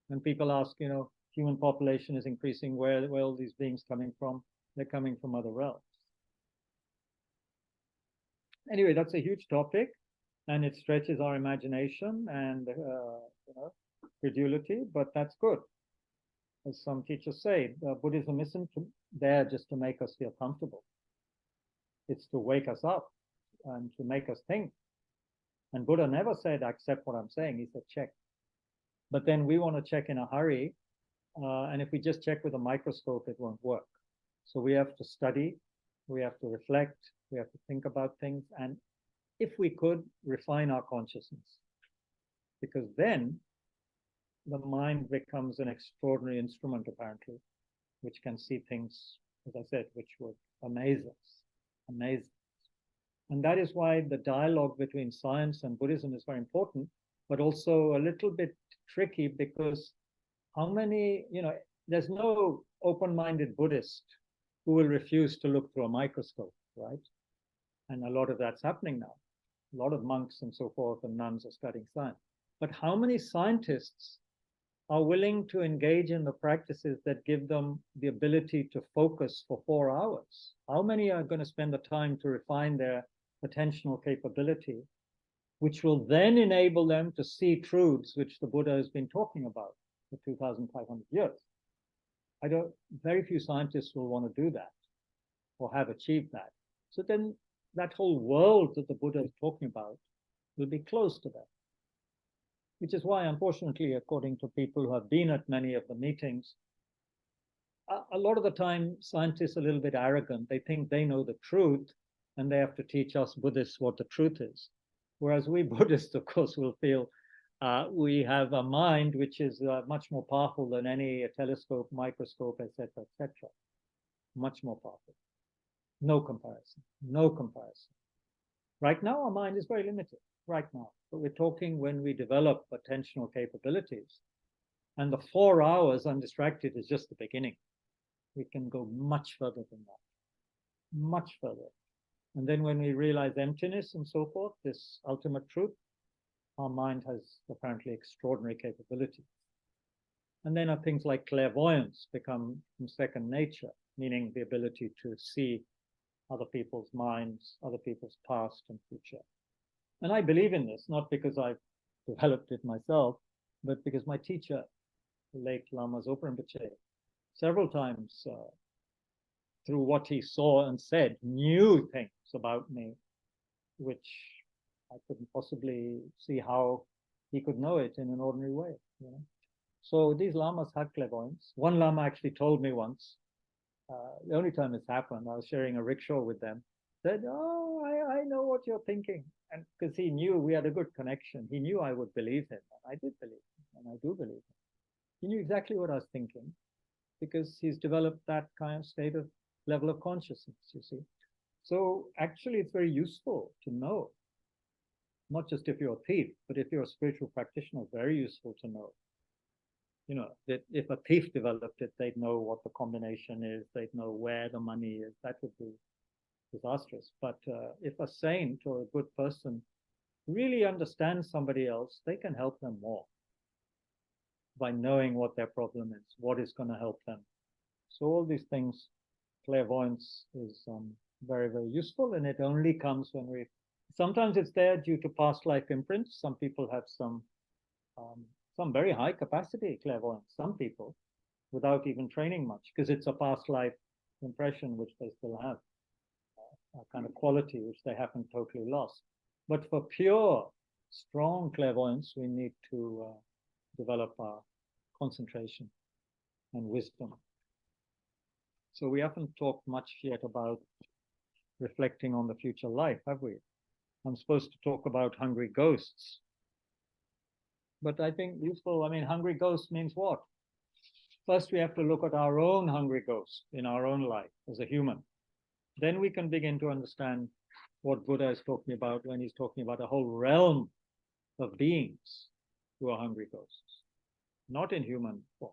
S1: When people ask, human population is increasing, where are all these beings coming from? They're coming from other realms. Anyway, that's a huge topic, and it stretches our imagination and credulity, but that's good. As some teachers say, Buddhism isn't there just to make us feel comfortable. It's to wake us up and to make us think. And Buddha never said, accept what I'm saying. He said, check. But then we want to check in a hurry. And if we just check with a microscope, it won't work. So we have to study, we have to reflect, we have to think about things. And if we could, refine our consciousness. Because then the mind becomes an extraordinary instrument, apparently, which can see things, as I said, which would amaze us, amaze us. And that is why the dialogue between science and Buddhism is very important, but also a little bit tricky, because how many, there's no open-minded Buddhist who will refuse to look through a microscope, right? And a lot of that's happening now. A lot of monks and so forth and nuns are studying science. But how many scientists are willing to engage in the practices that give them the ability to focus for 4 hours? How many are going to spend the time to refine their attentional capability, which will then enable them to see truths which the Buddha has been talking about for 2,500 years? Very few scientists will want to do that or have achieved that. So then that whole world that the Buddha is talking about will be closed to them. Which is why, unfortunately, according to people who have been at many of the meetings, a lot of the time scientists are a little bit arrogant. They think they know the truth and they have to teach us Buddhists what the truth is. Whereas we Buddhists, of course, will feel we have a mind which is much more powerful than any telescope, microscope, etc., etc. Much more powerful. No comparison. No comparison. Right now, our mind is very limited. Right now. But we're talking when we develop attentional capabilities. And the 4 hours undistracted is just the beginning. We can go much further than that. Much further. And then when we realize emptiness and so forth, this ultimate truth, our mind has apparently extraordinary capabilities. And then things like clairvoyance become second nature, meaning the ability to see other people's minds, other people's past and future. And I believe in this, not because I've developed it myself, but because my teacher, the late Lama Zopa Rinpoche, several times through what he saw and said, knew things about me, which I couldn't possibly see how he could know it in an ordinary way. So these lamas have clairvoyance. One lama actually told me once, the only time it's happened, I was sharing a rickshaw with them, said, oh, I know what you're thinking. And because he knew we had a good connection, he knew I would believe him. And I did believe him, and I do believe him. He knew exactly what I was thinking, because he's developed that kind of state of level of consciousness, you see. So actually, it's very useful to know, not just if you're a thief, but if you're a spiritual practitioner, very useful to know. That if a thief developed it, they'd know what the combination is, they'd know where the money is. That would be disastrous. But if a saint or a good person really understands somebody else, they can help them more by knowing what their problem is, what is going to help them. So all these things, clairvoyance is very, very useful, and it only comes when sometimes it's there due to past life imprints. Some people have some very high capacity clairvoyance, some people, without even training much, because it's a past life impression which they still have, a kind of quality which they haven't totally lost. But for pure strong clairvoyance, we need to develop our concentration and wisdom. So we haven't talked much yet about reflecting on the future life, have we? I'm supposed to talk about hungry ghosts. But I think useful, I mean, hungry ghost means what? First, we have to look at our own hungry ghost in our own life as a human. Then we can begin to understand what Buddha is talking about when he's talking about a whole realm of beings who are hungry ghosts, not in human form,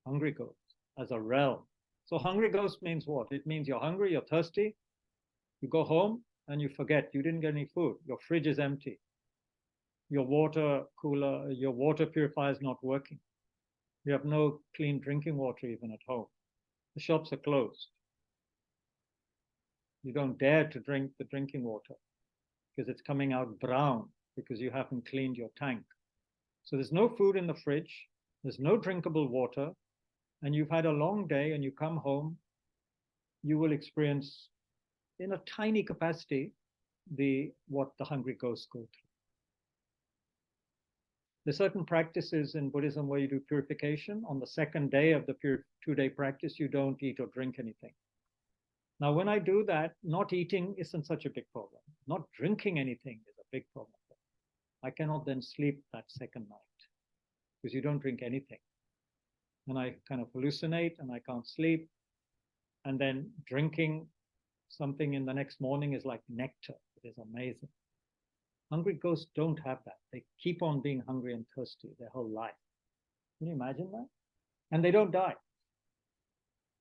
S1: hungry ghosts as a realm. So hungry ghost means what? It means you're hungry, you're thirsty, you go home and you forget you didn't get any food. Your fridge is empty. Your water cooler, your water purifier is not working. You have no clean drinking water even at home. The shops are closed. You don't dare to drink the drinking water because it's coming out brown because you haven't cleaned your tank. So there's no food in the fridge, there's no drinkable water, and you've had a long day and you come home, you will experience in a tiny capacity what the hungry ghosts go through. There's certain practices in Buddhism where you do purification. On the second day of the 2-day practice, you don't eat or drink anything. Now, when I do that, not eating isn't such a big problem. Not drinking anything is a big problem. I cannot then sleep that second night because you don't drink anything. And I kind of hallucinate and I can't sleep. And then drinking something in the next morning is like nectar. It is amazing. Hungry ghosts don't have that. They keep on being hungry and thirsty their whole life. Can you imagine that? And they don't die.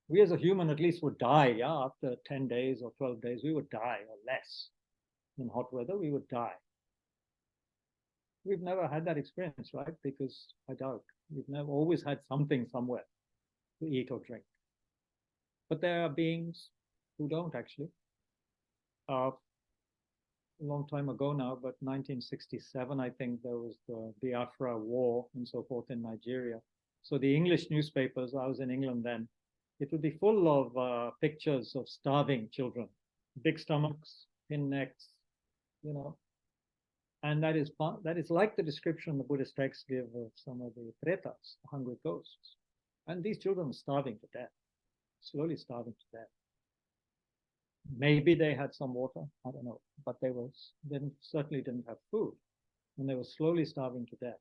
S1: We as a human at least would die, yeah, after 10 days or 12 days, we would die or less. In hot weather, we would die. We've never had that experience, right? Because I doubt. We've never always had something somewhere to eat or drink. But there are beings who don't actually. A long time ago now, but 1967, I think there was the Biafra war and so forth in Nigeria. So the English newspapers, I was in England then, it would be full of pictures of starving children, big stomachs, thin necks, you know. And that is like the description the Buddhist texts give of some of the pretas, the hungry ghosts. And these children are starving to death, slowly starving to death. Maybe they had some water, I don't know, but they certainly didn't have food, and they were slowly starving to death.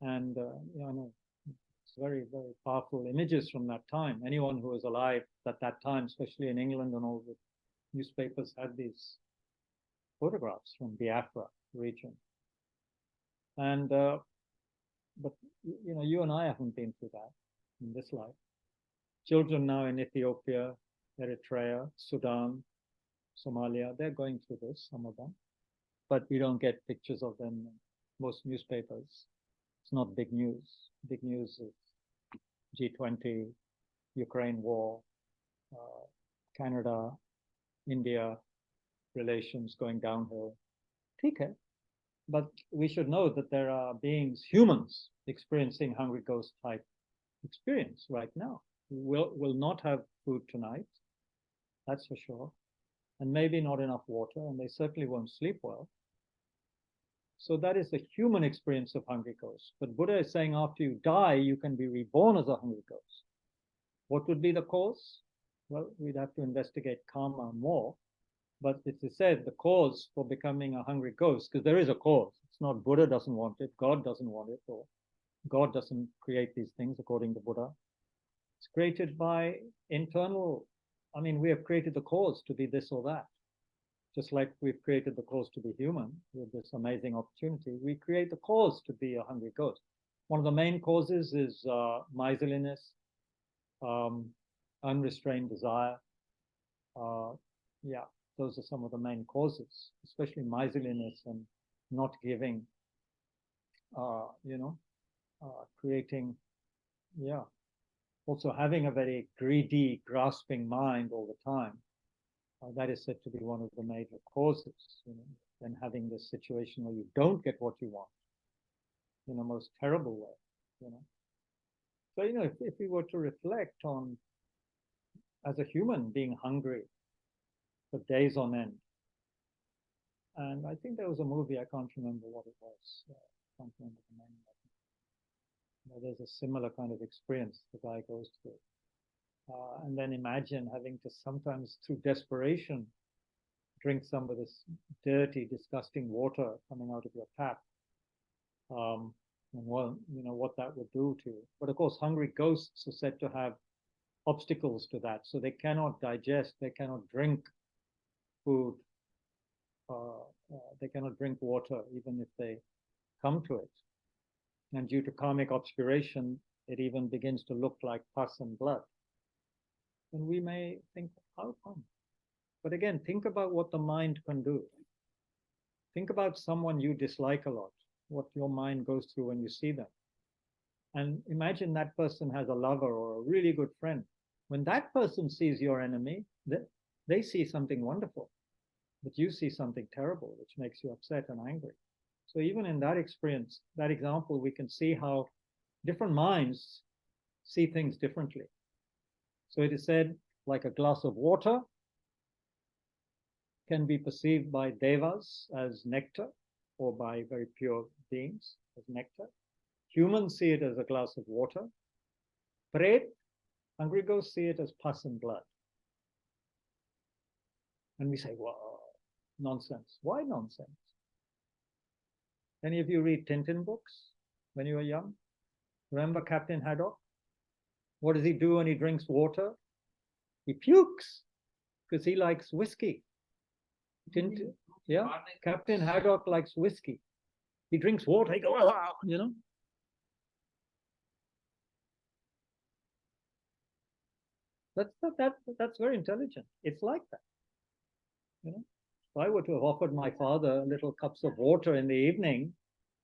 S1: And I know it's very, very powerful images from that time. Anyone who was alive at that time, especially in England, and all the newspapers had these photographs from Biafra region. And but you and I haven't been through that in this life. Children now in Ethiopia, Eritrea, Sudan, Somalia, they're going through this, some of them, but we don't get pictures of them in most newspapers. It's not big news. Big news is G20, Ukraine war, Canada, India relations going downhill. Okay. But we should know that there are beings, humans, experiencing hungry ghost type experience right now. Will not have food tonight, that's for sure, and maybe not enough water, and they certainly won't sleep well. So that is the human experience of hungry ghosts. But Buddha is saying after you die, you can be reborn as a hungry ghost. What would be the cause? Well, we'd have to investigate karma more, but it is said the cause for becoming a hungry ghost, because there is a cause. It's not Buddha doesn't want it, God doesn't want it, or God doesn't create these things according to Buddha. It's created by internal, we have created the cause to be this or that. Just like we've created the cause to be human with this amazing opportunity, we create the cause to be a hungry ghost. One of the main causes is miserliness, unrestrained desire. Those are some of the main causes, especially miserliness and not giving, creating, also having a very greedy, grasping mind all the time. That is said to be one of the major causes, and having this situation where you don't get what you want in a most terrible way, So, if we were to reflect on, as a human, being hungry for days on end, And I think there was a movie, I can't remember what it was. Can't remember the name. But there's a similar kind of experience the guy goes through. And then imagine having to sometimes, through desperation, drink some of this dirty, disgusting water coming out of your tap. And well, you know what that would do to you. But of course, hungry ghosts are said to have obstacles to that. So they cannot digest, they cannot drink food, they cannot drink water, even if they come to it. And due to karmic obscuration, it even begins to look like pus and blood. And we may think, how come? But again, think about what the mind can do. Think about someone you dislike a lot, what your mind goes through when you see them. And imagine that person has a lover or a really good friend. When that person sees your enemy, they see something wonderful, but you see something terrible, which makes you upset and angry. So even in that experience, that example, we can see how different minds see things differently. So it is said, like a glass of water can be perceived by devas as nectar, or by very pure beings as nectar. Humans see it as a glass of water. Pret, hungry ghosts, see it as pus and blood. And we say, well, nonsense. Why nonsense? Any of you read Tintin books when you were young? Remember Captain Haddock? What does he do when he drinks water? He pukes because he likes whiskey. Tintin, yeah, Captain Haddock likes whiskey. He drinks water, he goes, oh, you know. That's very intelligent. It's like that. You know, if I were to have offered my father little cups of water in the evening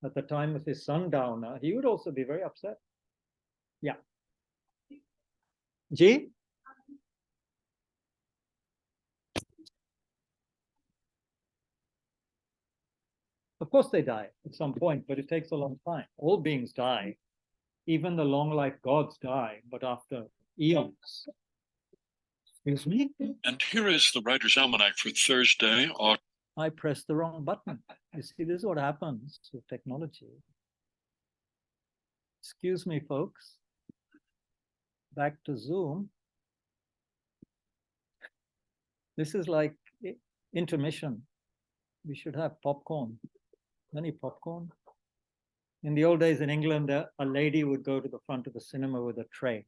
S1: at the time of his sundowner, he would also be very upset. Yeah. G? Of course they die at some point, but it takes a long time. All beings die. Even the long-life gods die, but after eons. Excuse me?
S4: And here is the Writer's Almanac for Thursday.
S1: I pressed the wrong button. You see, this is what happens with technology. Excuse me, folks. Back to Zoom. This is like intermission. We should have popcorn. Any popcorn? In the old days in England, a lady would go to the front of the cinema with a tray.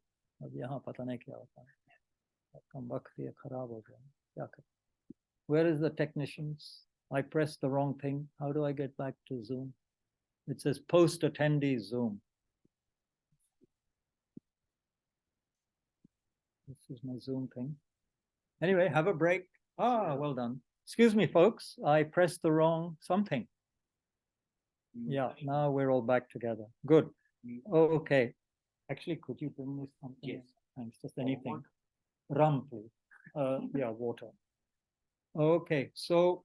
S1: Where is the technicians? I pressed the wrong thing. How do I get back to Zoom? It says post attendee Zoom. This is my Zoom thing. Anyway, have a break. Ah, well done. Excuse me, folks. I pressed the wrong something. Yeah, now we're all back together. Good. Okay. Actually, could you bring me something?
S3: Yes.
S1: Thanks. Just anything. Rum, please. Yeah, water. Okay. So,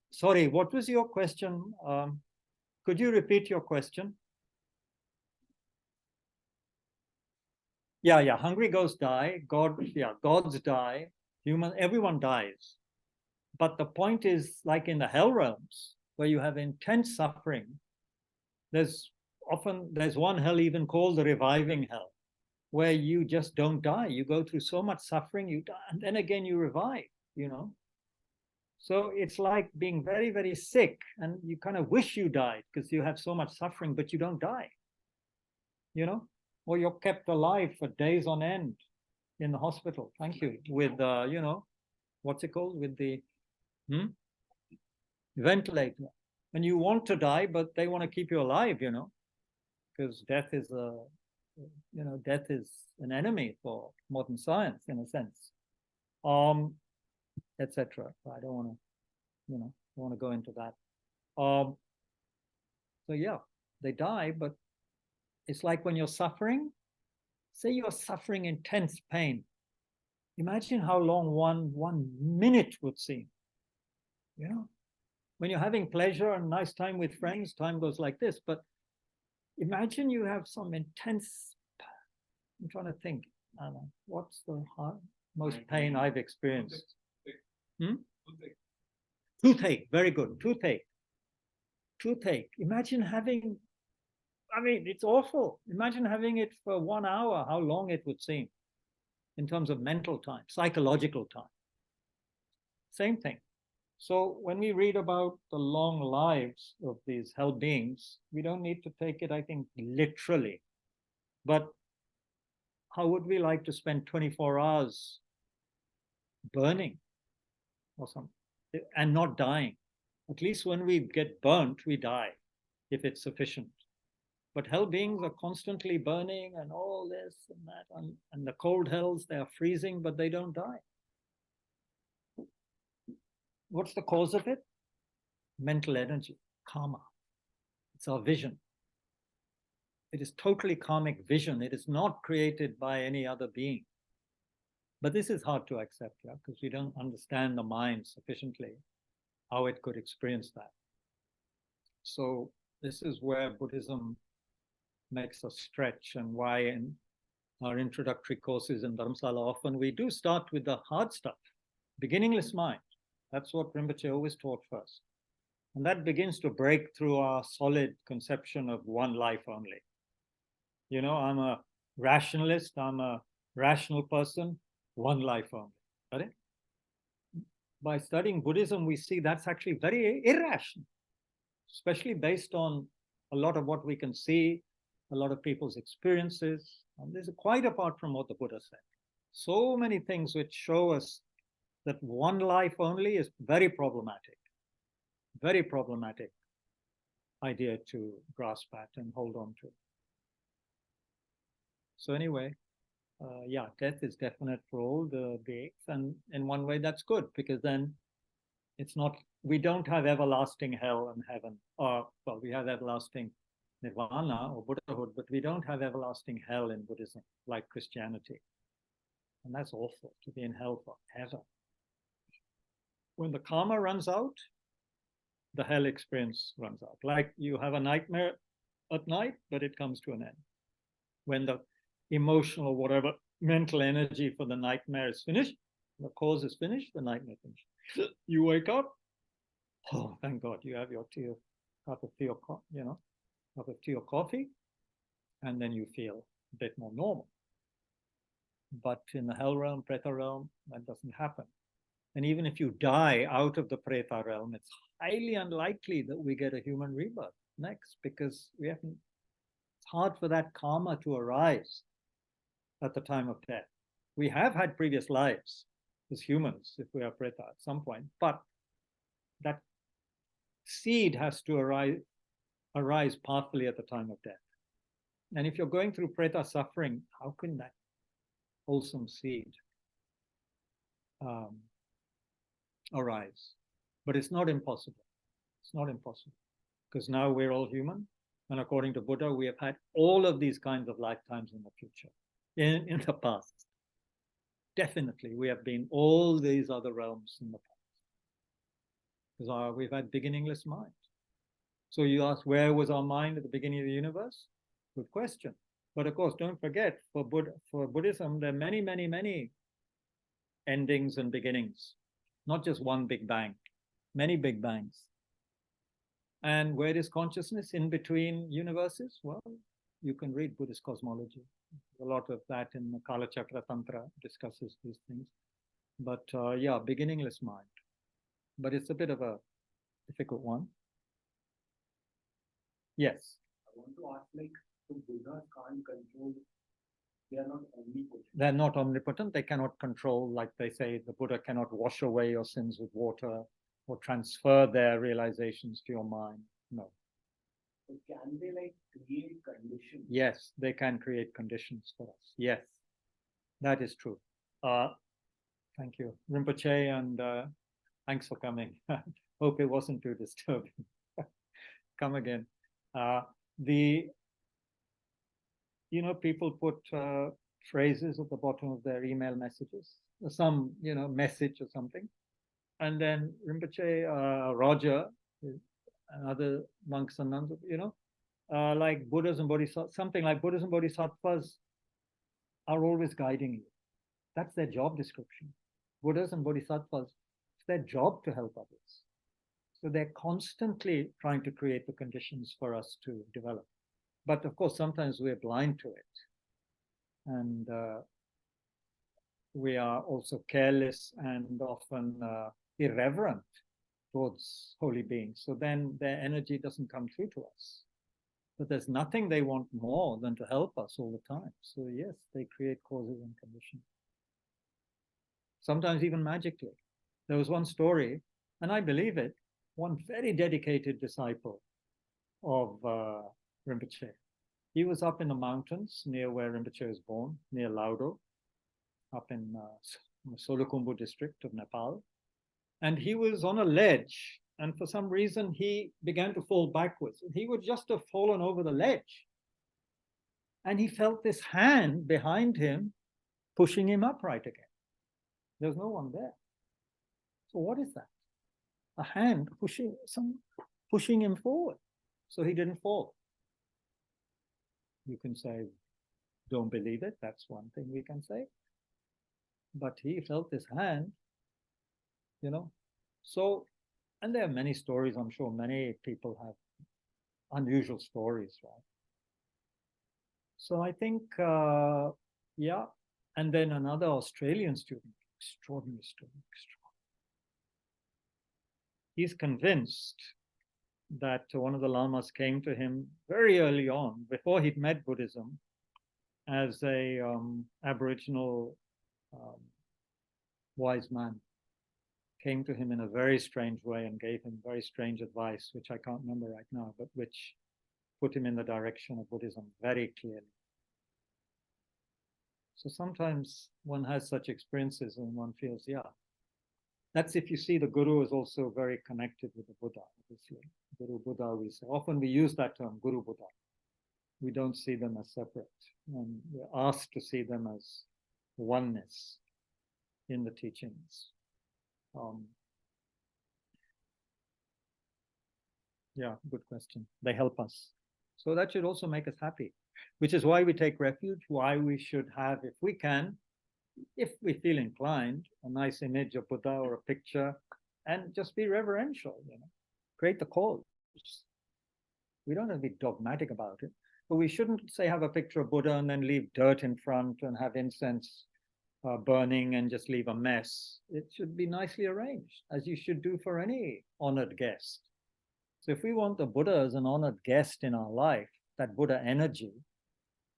S1: sorry, what was your question? Could you repeat your question? Yeah. Hungry ghosts die. Gods die. Everyone dies. But the point is, like in the hell realms, where you have intense suffering, there's one hell even called the reviving hell, where you just don't die. You go through so much suffering, you die, and then again you revive, you know. So it's like being very, very sick, and you kind of wish you died because you have so much suffering, but you don't die, you know, or you're kept alive for days on end in the hospital. Thank you. With, you know, what's it called? With the ventilator. And you want to die, but they want to keep you alive, you know, because death is death is an enemy for modern science in a sense, etc. I don't want to, you know, don't want to go into that. So yeah, they die, but it's like when you're suffering, say you're suffering intense pain. Imagine how long one minute would seem, you know. When you're having pleasure and nice time with friends, time goes like this. But imagine you have some intense, I'm trying to think, I don't know, what's the most pain I've experienced? Toothache, very good. Toothache. Toothache. Imagine having, I mean, it's awful. Imagine having it for 1 hour, how long it would seem in terms of mental time, psychological time. Same thing. So when we read about the long lives of these hell beings, we don't need to take it, I think, literally. But how would we like to spend 24 hours burning or something and not dying? At least when we get burnt, we die if it's sufficient. But hell beings are constantly burning and all this and that. And the cold hells, they are freezing, but they don't die. What's the cause of it? Mental energy, karma. It's our vision. It is totally karmic vision. It is not created by any other being. But this is hard to accept, yeah, because we don't understand the mind sufficiently, how it could experience that. So this is where Buddhism makes us stretch, and why in our introductory courses in Dharamsala often we do start with the hard stuff, beginningless mind. That's what Rinpoche always taught first. And that begins to break through our solid conception of one life only. You know, I'm a rationalist, I'm a rational person, one life only. Right? By studying Buddhism, we see that's actually very irrational, especially based on a lot of what we can see, a lot of people's experiences. And this is quite apart from what the Buddha said. So many things which show us that one life only is very problematic idea to grasp at and hold on to. So anyway, yeah, death is definite for all the beings, and in one way that's good, because then it's not, we don't have everlasting hell and heaven, or well, we have everlasting nirvana or Buddhahood, but we don't have everlasting hell in Buddhism like Christianity. And that's awful, to be in hell forever. When the karma runs out, the hell experience runs out. Like you have a nightmare at night, but it comes to an end. When the emotional, whatever, mental energy for the nightmare is finished, the cause is finished, the nightmare finished. You wake up, oh, thank God, you have your tea, cup of tea or cup of tea or coffee, and then you feel a bit more normal. But in the hell realm, preta realm, that doesn't happen. And even if you die out of the preta realm, it's highly unlikely that we get a human rebirth next, because we haven't, it's hard for that karma to arise at the time of death. We have had previous lives as humans, if we are preta at some point, but that seed has to arise painfully at the time of death. And if you're going through preta suffering, how can that wholesome seed arise? But it's not impossible. It's not impossible, because now we're all human, and according to Buddha, we have had all of these kinds of lifetimes in the future, in the past. Definitely, we have been all these other realms in the past, because we've had beginningless mind. So you ask, where was our mind at the beginning of the universe? Good question. But of course, don't forget, for Buddhism, there are many, many, many endings and beginnings, not just one big bang, many big bangs. And where is consciousness in between universes? Well, you can read Buddhist cosmology. A lot of that in the Kala Chakra Tantra discusses these things. But yeah, beginningless mind. But it's a bit of a difficult one. Yes.
S5: I want to ask, like, the Buddhas can't control, they are not omnipotent.
S1: They're not omnipotent. They cannot control, like they say, the Buddha cannot wash away your sins with water or transfer their realizations to your mind. No.
S5: So can they, like, create conditions?
S1: Yes, they can create conditions for us. Yes, that is true. Thank you, Rinpoche, and thanks for coming. Hope it wasn't too disturbing. Come again. People put phrases at the bottom of their email messages, some, message or something. And then Rinpoche, Roger, and other monks and nuns, like Buddhas and Bodhisattvas, something like Buddhas and Bodhisattvas are always guiding you. That's their job description. Buddhas and Bodhisattvas, it's their job to help others. So they're constantly trying to create the conditions for us to develop. But of course, sometimes we're blind to it. And we are also careless and often irreverent towards holy beings. So then their energy doesn't come through to us. But there's nothing they want more than to help us all the time. So yes, they create causes and conditions. Sometimes even magically. There was one story, and I believe it, one very dedicated disciple of Rinpoche. He was up in the mountains near where Rinpoche was born, near Laudo, up in Solukhumbu district of Nepal. And he was on a ledge, and for some reason he began to fall backwards. He would just have fallen over the ledge. And he felt this hand behind him pushing him upright again. There's no one there. So what is that? A hand pushing him forward so he didn't fall. You can say, don't believe it. That's one thing we can say. But he felt this hand, you know. So, and there are many stories. I'm sure many people have unusual stories, right? So I think, yeah. And then another Australian student, extraordinary story, He's convinced that one of the lamas came to him very early on, before he'd met Buddhism, as a Aboriginal wise man. Came to him in a very strange way and gave him very strange advice, which I can't remember right now, but which put him in the direction of Buddhism very clearly. So sometimes one has such experiences and one feels, yeah, that's if you see the Guru is also very connected with the Buddha, obviously. Guru Buddha, we say. Often we use that term, Guru Buddha. We don't see them as separate. And we're asked to see them as oneness in the teachings. Yeah, good question. They help us. So that should also make us happy, which is why we take refuge, why we should have, if we can, if we feel inclined, a nice image of Buddha or a picture, and just be reverential, you know, create the cause. We don't have to be dogmatic about it, but we shouldn't say have a picture of Buddha and then leave dirt in front and have incense burning and just leave a mess. It should be nicely arranged, as you should do for any honored guest. So if we want the Buddha as an honored guest in our life, that Buddha energy,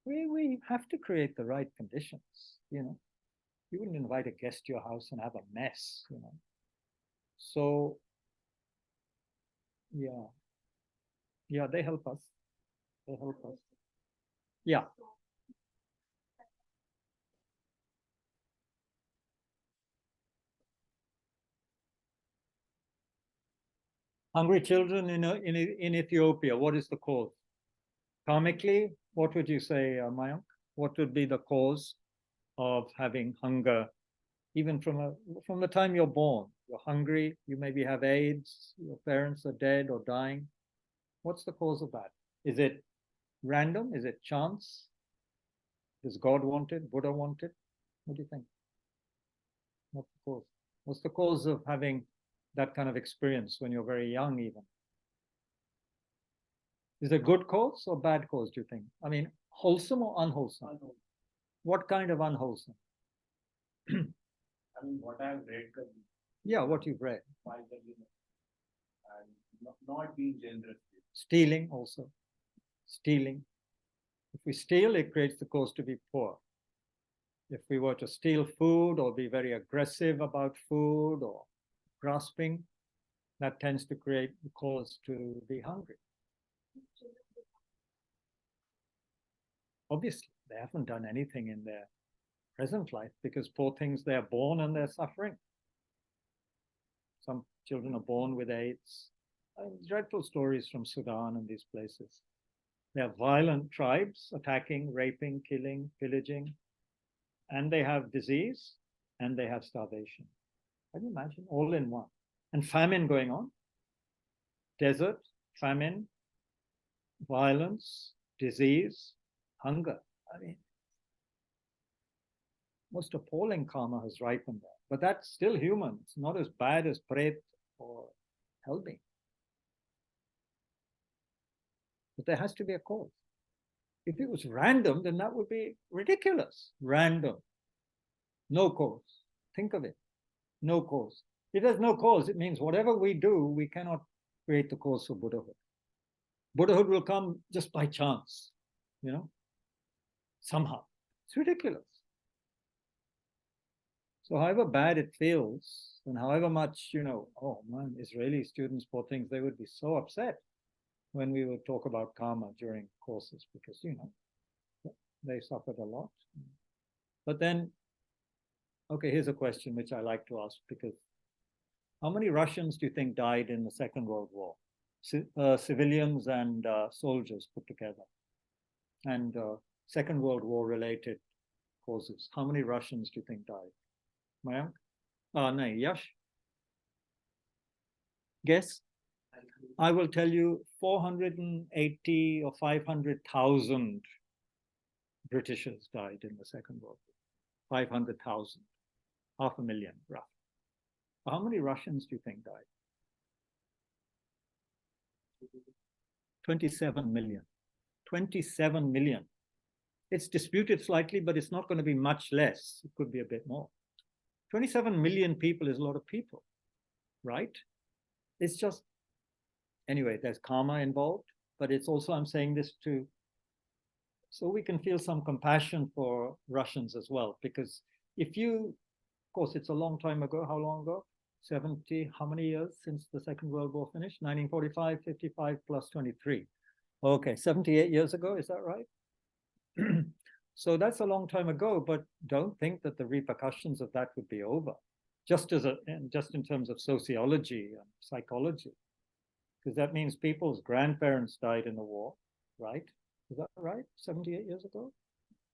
S1: we have to create the right conditions, you know. You wouldn't invite a guest to your house and have a mess, you know. So, yeah, they help us. They help us. Yeah. Hungry children in Ethiopia, what is the cause? Karmically, what would you say, Mayank? What would be the cause of having hunger? Even from the time you're born, you're hungry, you maybe have AIDS, your parents are dead or dying. What's the cause of that? Is it random? Is it chance? Does God want it? Buddha want it? What do you think? What's the cause? What's the cause of having that kind of experience when you're very young even? Is it a good cause or bad cause, do you think? I mean, wholesome or unwholesome? Unwholesome. What kind of unwholesome?
S5: I mean, what I've read.
S1: Yeah, what you've read.
S5: And not being generous.
S1: Stealing also. Stealing. If we steal, it creates the cause to be poor. If we were to steal food or be very aggressive about food or grasping, that tends to create the cause to be hungry. Obviously, they haven't done anything in their present life because poor things, they're born and they're suffering. Some children are born with AIDS. Dreadful stories from Sudan and these places. They are violent tribes attacking, raping, killing, pillaging, and they have disease and they have starvation. Can you imagine? All in one. And famine going on. Desert, famine, violence, disease, hunger. I mean, most appalling karma has ripened there. But that's still human. It's not as bad as Pret or Hellbeing. there has to be a cause. If it was random, then that would be ridiculous. Random. No cause. Think of it. No cause. If there's no cause, it means whatever we do, we cannot create the cause for Buddhahood. Buddhahood will come just by chance, somehow. It's ridiculous. So however bad it feels, and however much, oh man, Israeli students, poor things, they would be so upset when we would talk about karma during courses because, they suffered a lot. But then, okay, here's a question which I like to ask, because how many Russians do you think died in the Second World War? Civilians and soldiers put together. And Second World War related causes. How many Russians do you think died? Mayank? No, Yash? Guess? I will tell you 480 or 500,000 Britishers died in the Second World War. 500,000. 500,000, roughly. How many Russians do you think died? 27 million. 27 million. It's disputed slightly, but it's not going to be much less. It could be a bit more. 27 million people is a lot of people, right? It's just, anyway, there's karma involved, but it's also, I'm saying this so we can feel some compassion for Russians as well, because if you, of course, it's a long time ago. How long ago? 70, how many years since the Second World War finished? 1945, 55 plus 23. Okay, 78 years ago, is that right? So that's a long time ago, but don't think that the repercussions of that would be over, just in terms of sociology and psychology, because that means people's grandparents died in the war, right? Is that right? 78 years ago?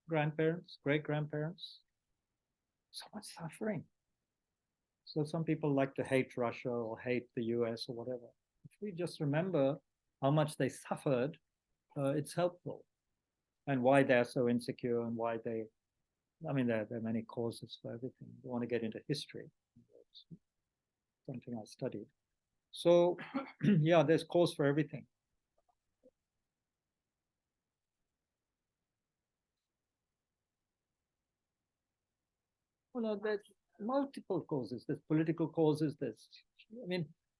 S1: Grandparents, great-grandparents, so much suffering. So some people like to hate Russia or hate the US or whatever. If we just remember how much they suffered, it's helpful. And why they're so insecure and why there are many causes for everything. You want to get into history. It's something I studied. So, yeah, there's cause for everything. Well, no, there's multiple causes. There's political causes.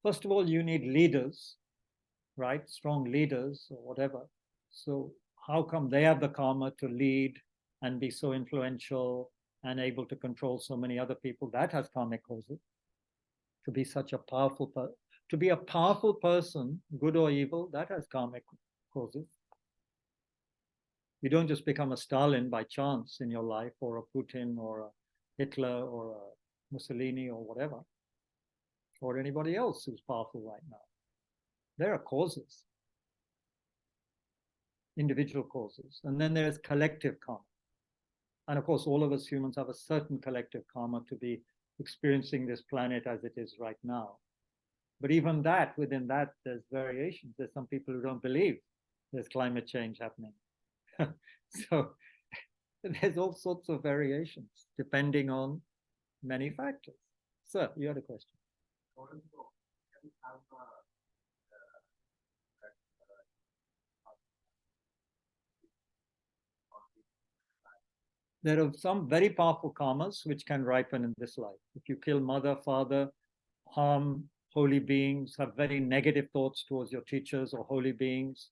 S1: First of all, you need leaders, right? Strong leaders or whatever. So how come they have the karma to lead and be so influential and able to control so many other people? That has karmic causes. To be such a powerful to be a powerful person, good or evil, that has karmic causes. You don't just become a Stalin by chance in your life, or a Putin or a Hitler or a Mussolini or whatever, or anybody else who's powerful right now. There are causes. Individual causes, and then there's collective karma. And of course, all of us humans have a certain collective karma to be experiencing this planet as it is right now. But even that, within that, there's variations. There's some people who don't believe there's climate change happening. So there's all sorts of variations depending on many factors. Sir, you had a question. There are some very powerful karmas which can ripen in this life. If you kill mother, father, harm holy beings, have very negative thoughts towards your teachers or holy beings,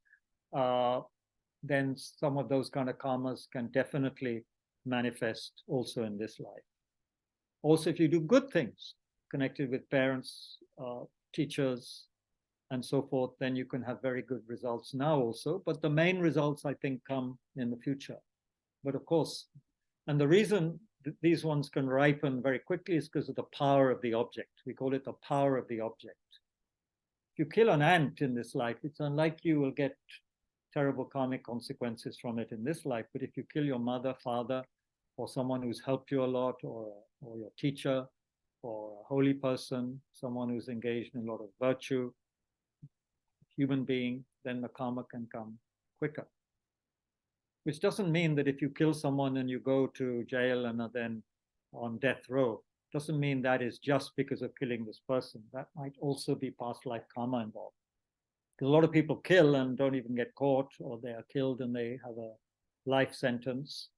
S1: then some of those kind of karmas can definitely manifest also in this life. Also, if you do good things connected with parents, teachers, and so forth, then you can have very good results now also. But the main results, I think, come in the future. But of course, and the reason these ones can ripen very quickly is because of the power of the object. We call it the power of the object. If you kill an ant in this life, it's unlikely you will get terrible karmic consequences from it in this life. But if you kill your mother, father, or someone who's helped you a lot, or your teacher, or a holy person, someone who's engaged in a lot of virtue, human being, then the karma can come quicker. Which doesn't mean that if you kill someone and you go to jail and are then on death row, doesn't mean that is just because of killing this person. That might also be past life karma involved. a lot of people kill and don't even get caught, or they are killed and they have a life sentence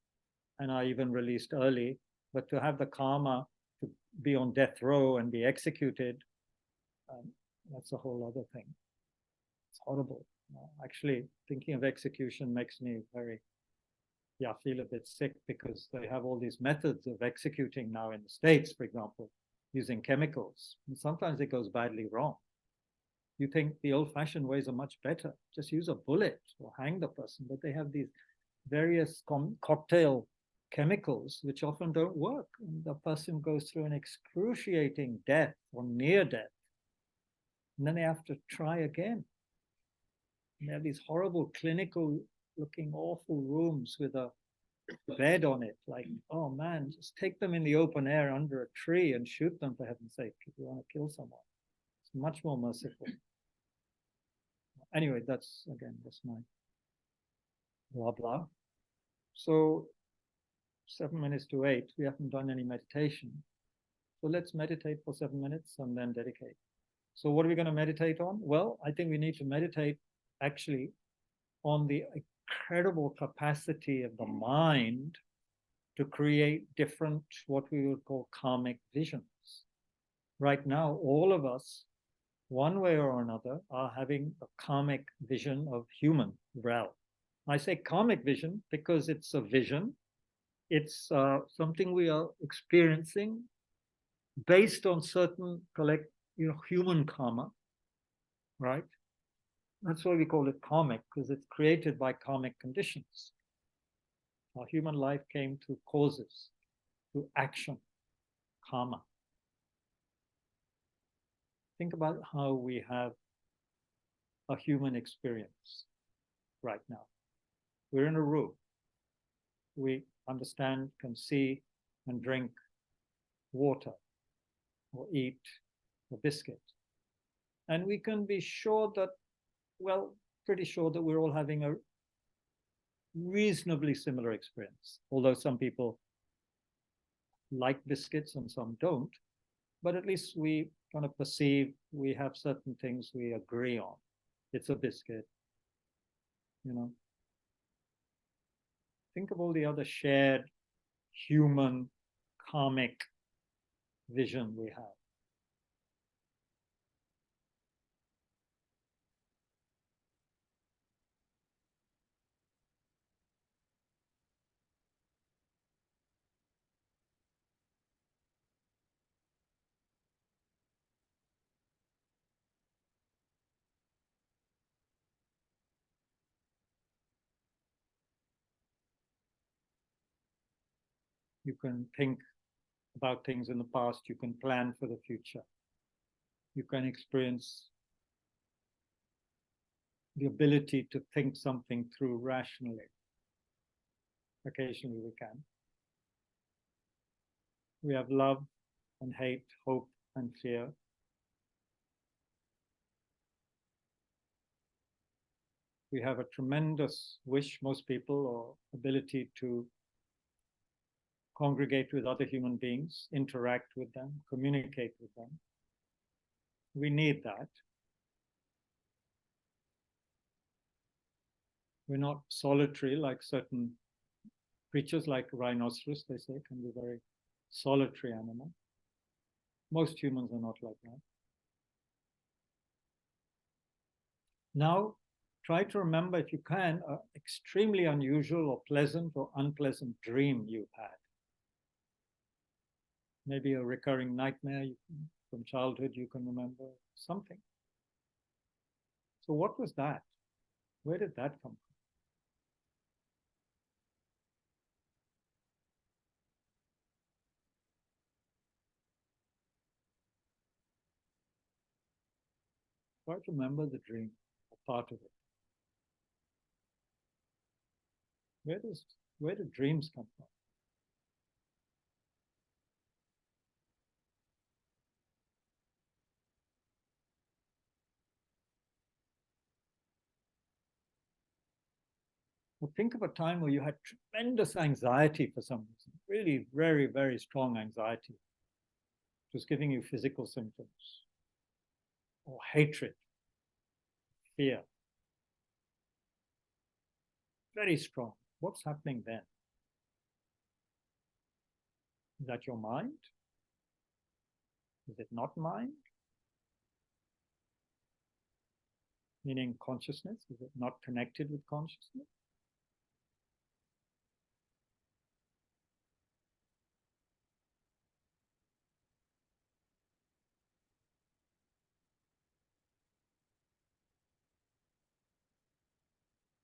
S1: and are even released early. But to have the karma to be on death row and be executed, that's a whole other thing. It's horrible. Actually, thinking of execution makes me feel a bit sick, because they have all these methods of executing now in the States, for example, using chemicals. And sometimes it goes badly wrong. You think the old-fashioned ways are much better. Just use a bullet or hang the person. But they have these various cocktail chemicals which often don't work. And the person goes through an excruciating death or near death. And then they have to try again. And they have these horrible clinical-looking awful rooms with a bed on it. Like, oh man, just take them in the open air under a tree and shoot them, for heaven's sake, if you want to kill someone. It's much more merciful. Anyway, that's my blah blah. So 7 minutes to 8, we haven't done any meditation. So let's meditate for 7 minutes and then dedicate. So what are we going to meditate on? Well, I think we need to meditate actually on the incredible capacity of the mind to create different, what we would call karmic visions. Right now, all of us, one way or another, are having a karmic vision of human realm. I say karmic vision because it's a vision. It's something we are experiencing based on certain human karma, right? That's why we call it karmic, because it's created by karmic conditions. Our human life came through causes, through action, karma. Think about how we have a human experience right now. We're in a room. We understand, can see, and drink water, or eat a biscuit. And we can be sure that, pretty sure that we're all having a reasonably similar experience. Although some people like biscuits and some don't, but at least we kind of perceive we have certain things we agree on. It's a biscuit, Think of all the other shared human karmic vision we have. You can think about things in the past. You can plan for the future. You can experience the ability to think something through rationally. Occasionally we can. We have love and hate, hope and fear. We have a tremendous wish, most people, or ability to congregate with other human beings, interact with them, communicate with them. We need that. We're not solitary like certain creatures, like rhinoceros, they say, can be a very solitary animal. Most humans are not like that. Now, try to remember, if you can, an extremely unusual or pleasant or unpleasant dream you've had. Maybe a recurring nightmare from childhood you can remember, something. So what was that? Where did that come from? Try to remember the dream, or part of it. Where do dreams come from? Well, think of a time where you had tremendous anxiety for some reason, really very, very strong anxiety. It was giving you physical symptoms, or hatred, fear. Very strong. What's happening then? Is that your mind? Is it not mind? Meaning consciousness? Is it not connected with consciousness?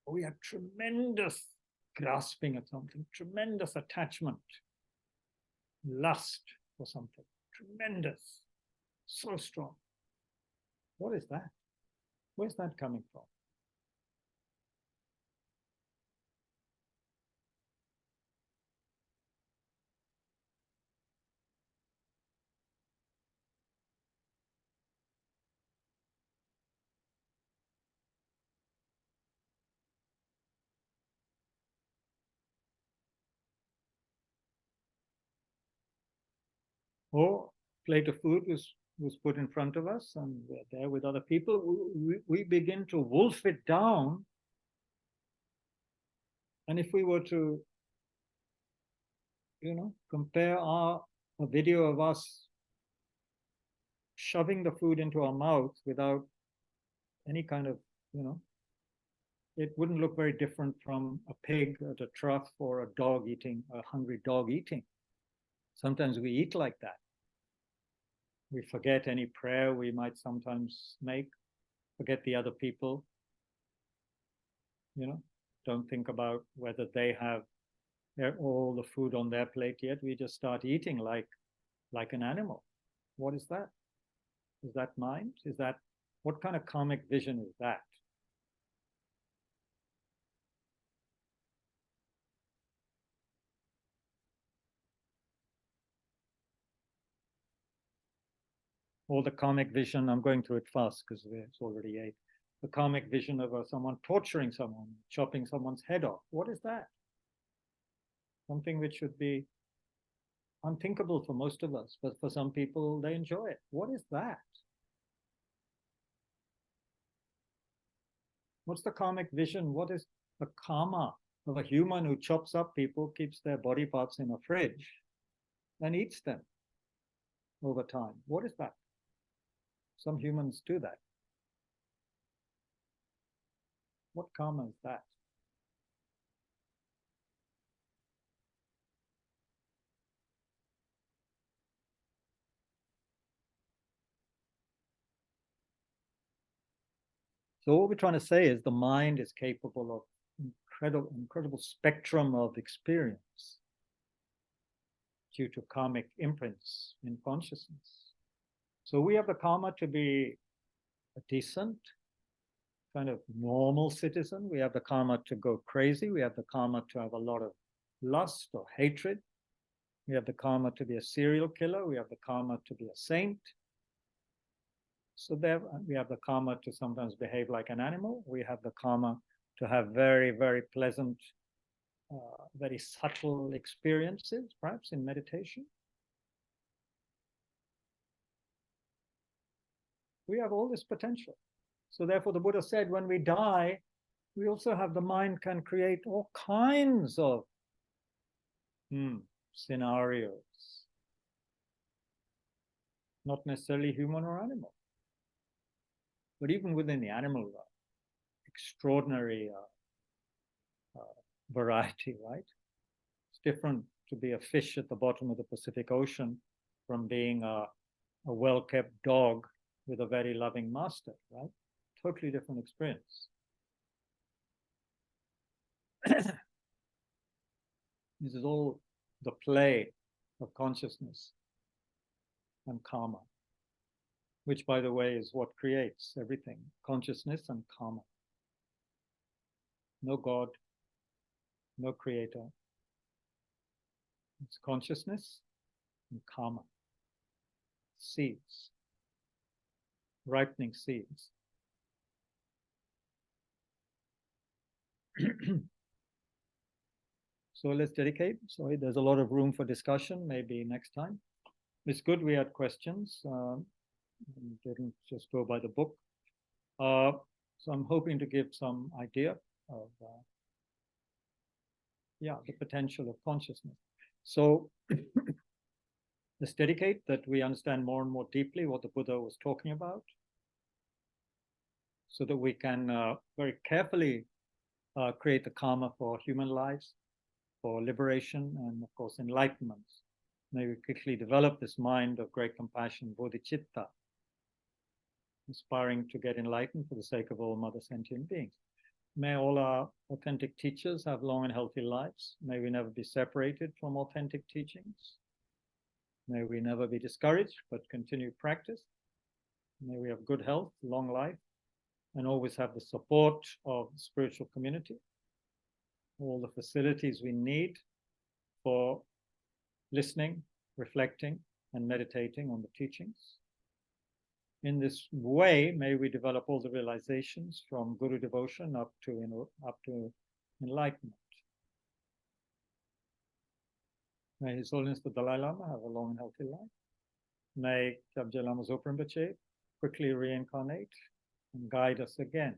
S1: We have tremendous grasping at something, tremendous attachment, lust for something, tremendous, so strong. What is that? Where's that coming from? Or plate of food was put in front of us and we're there with other people. We begin to wolf it down. And if we were to, compare a video of us shoving the food into our mouth without any kind of, it wouldn't look very different from a pig at a trough or a hungry dog eating. Sometimes we eat like that. We forget any prayer we might sometimes make, forget the other people, don't think about whether they have all the food on their plate yet. We just start eating like an animal. What is that? Is that mind? What kind of karmic vision is that? Or the karmic vision, I'm going through it fast because it's already 8. The karmic vision of someone torturing someone, chopping someone's head off. What is that? Something which should be unthinkable for most of us, but for some people, they enjoy it. What is that? What's the karmic vision? What is the karma of a human who chops up people, keeps their body parts in a fridge, and eats them over time? What is that? Some humans do that. What karma is that? So what we're trying to say is the mind is capable of incredible spectrum of experience due to karmic imprints in consciousness. So we have the karma to be a decent, kind of normal citizen. We have the karma to go crazy. We have the karma to have a lot of lust or hatred. We have the karma to be a serial killer. We have the karma to be a saint. So there we have the karma to sometimes behave like an animal. We have the karma to have very, very pleasant, very subtle experiences, perhaps in meditation. We have all this potential. So therefore the Buddha said, when we die, we also have the mind can create all kinds of scenarios. Not necessarily human or animal. But even within the animal, extraordinary variety, right? It's different to be a fish at the bottom of the Pacific Ocean from being a well-kept dog with a very loving master, right? Totally different experience. This is all the play of consciousness and karma, which, by the way, is what creates everything, consciousness and karma. No God, no creator. It's consciousness and karma. Seeds, ripening seeds. So let's dedicate. Sorry, there's a lot of room for discussion, maybe next time. It's good we had questions. Didn't just go by the book. So I'm hoping to give some idea of the potential of consciousness. So let's dedicate that we understand more and more deeply what the Buddha was talking about, so that we can very carefully create the karma for human lives, for liberation, and of course enlightenment. May we quickly develop this mind of great compassion, bodhicitta, aspiring to get enlightened for the sake of all mother sentient beings. May all our authentic teachers have long and healthy lives. May we never be separated from authentic teachings. May we never be discouraged, but continue practice. May we have good health, long life, and always have the support of the spiritual community, all the facilities we need for listening, reflecting, and meditating on the teachings. In this way, may we develop all the realizations from Guru devotion up to enlightenment. May His Holiness the Dalai Lama have a long and healthy life. May Kyabje Lama Zopa Rinpoche quickly reincarnate and guide us again,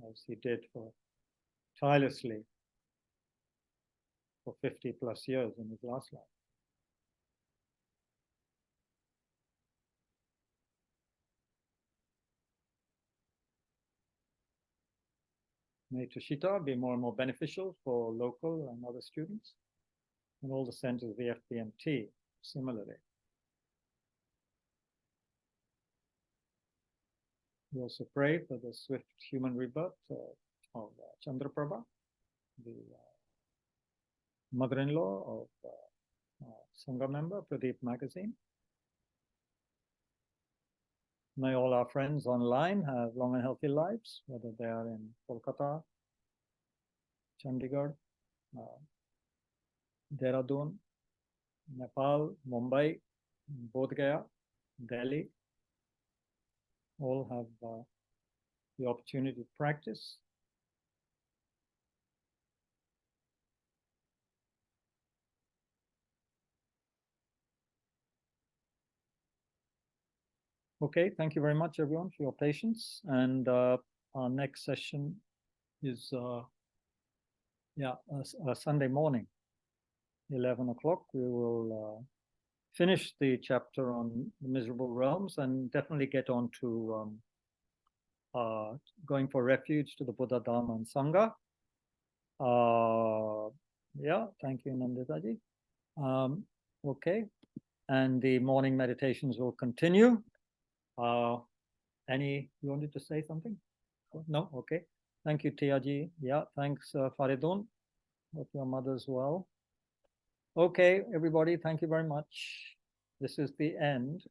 S1: as he did tirelessly for 50 plus years in his last life. May Tushita be more and more beneficial for local and other students, and all the centers of the FBMT similarly. We also pray for the swift human rebirth of Chandraprabha, the mother-in-law of Sangha member, Pradeep Magazine. May all our friends online have long and healthy lives, whether they are in Kolkata, Chandigarh, Dehradun, Nepal, Mumbai, Bodh Gaya, Delhi. All have the opportunity to practice. Okay, thank you very much, everyone, for your patience. And our next session is Sunday morning, 11 o'clock. We will finish the chapter on the miserable realms and definitely get on to going for refuge to the Buddha, Dharma, and Sangha. Thank you, Nanditaji. Okay, and the morning meditations will continue. You wanted to say something? No? Okay. Thank you, Tiaji. Yeah, thanks, Faridun. Hope your mother's well. Okay, everybody, thank you very much. This is the end.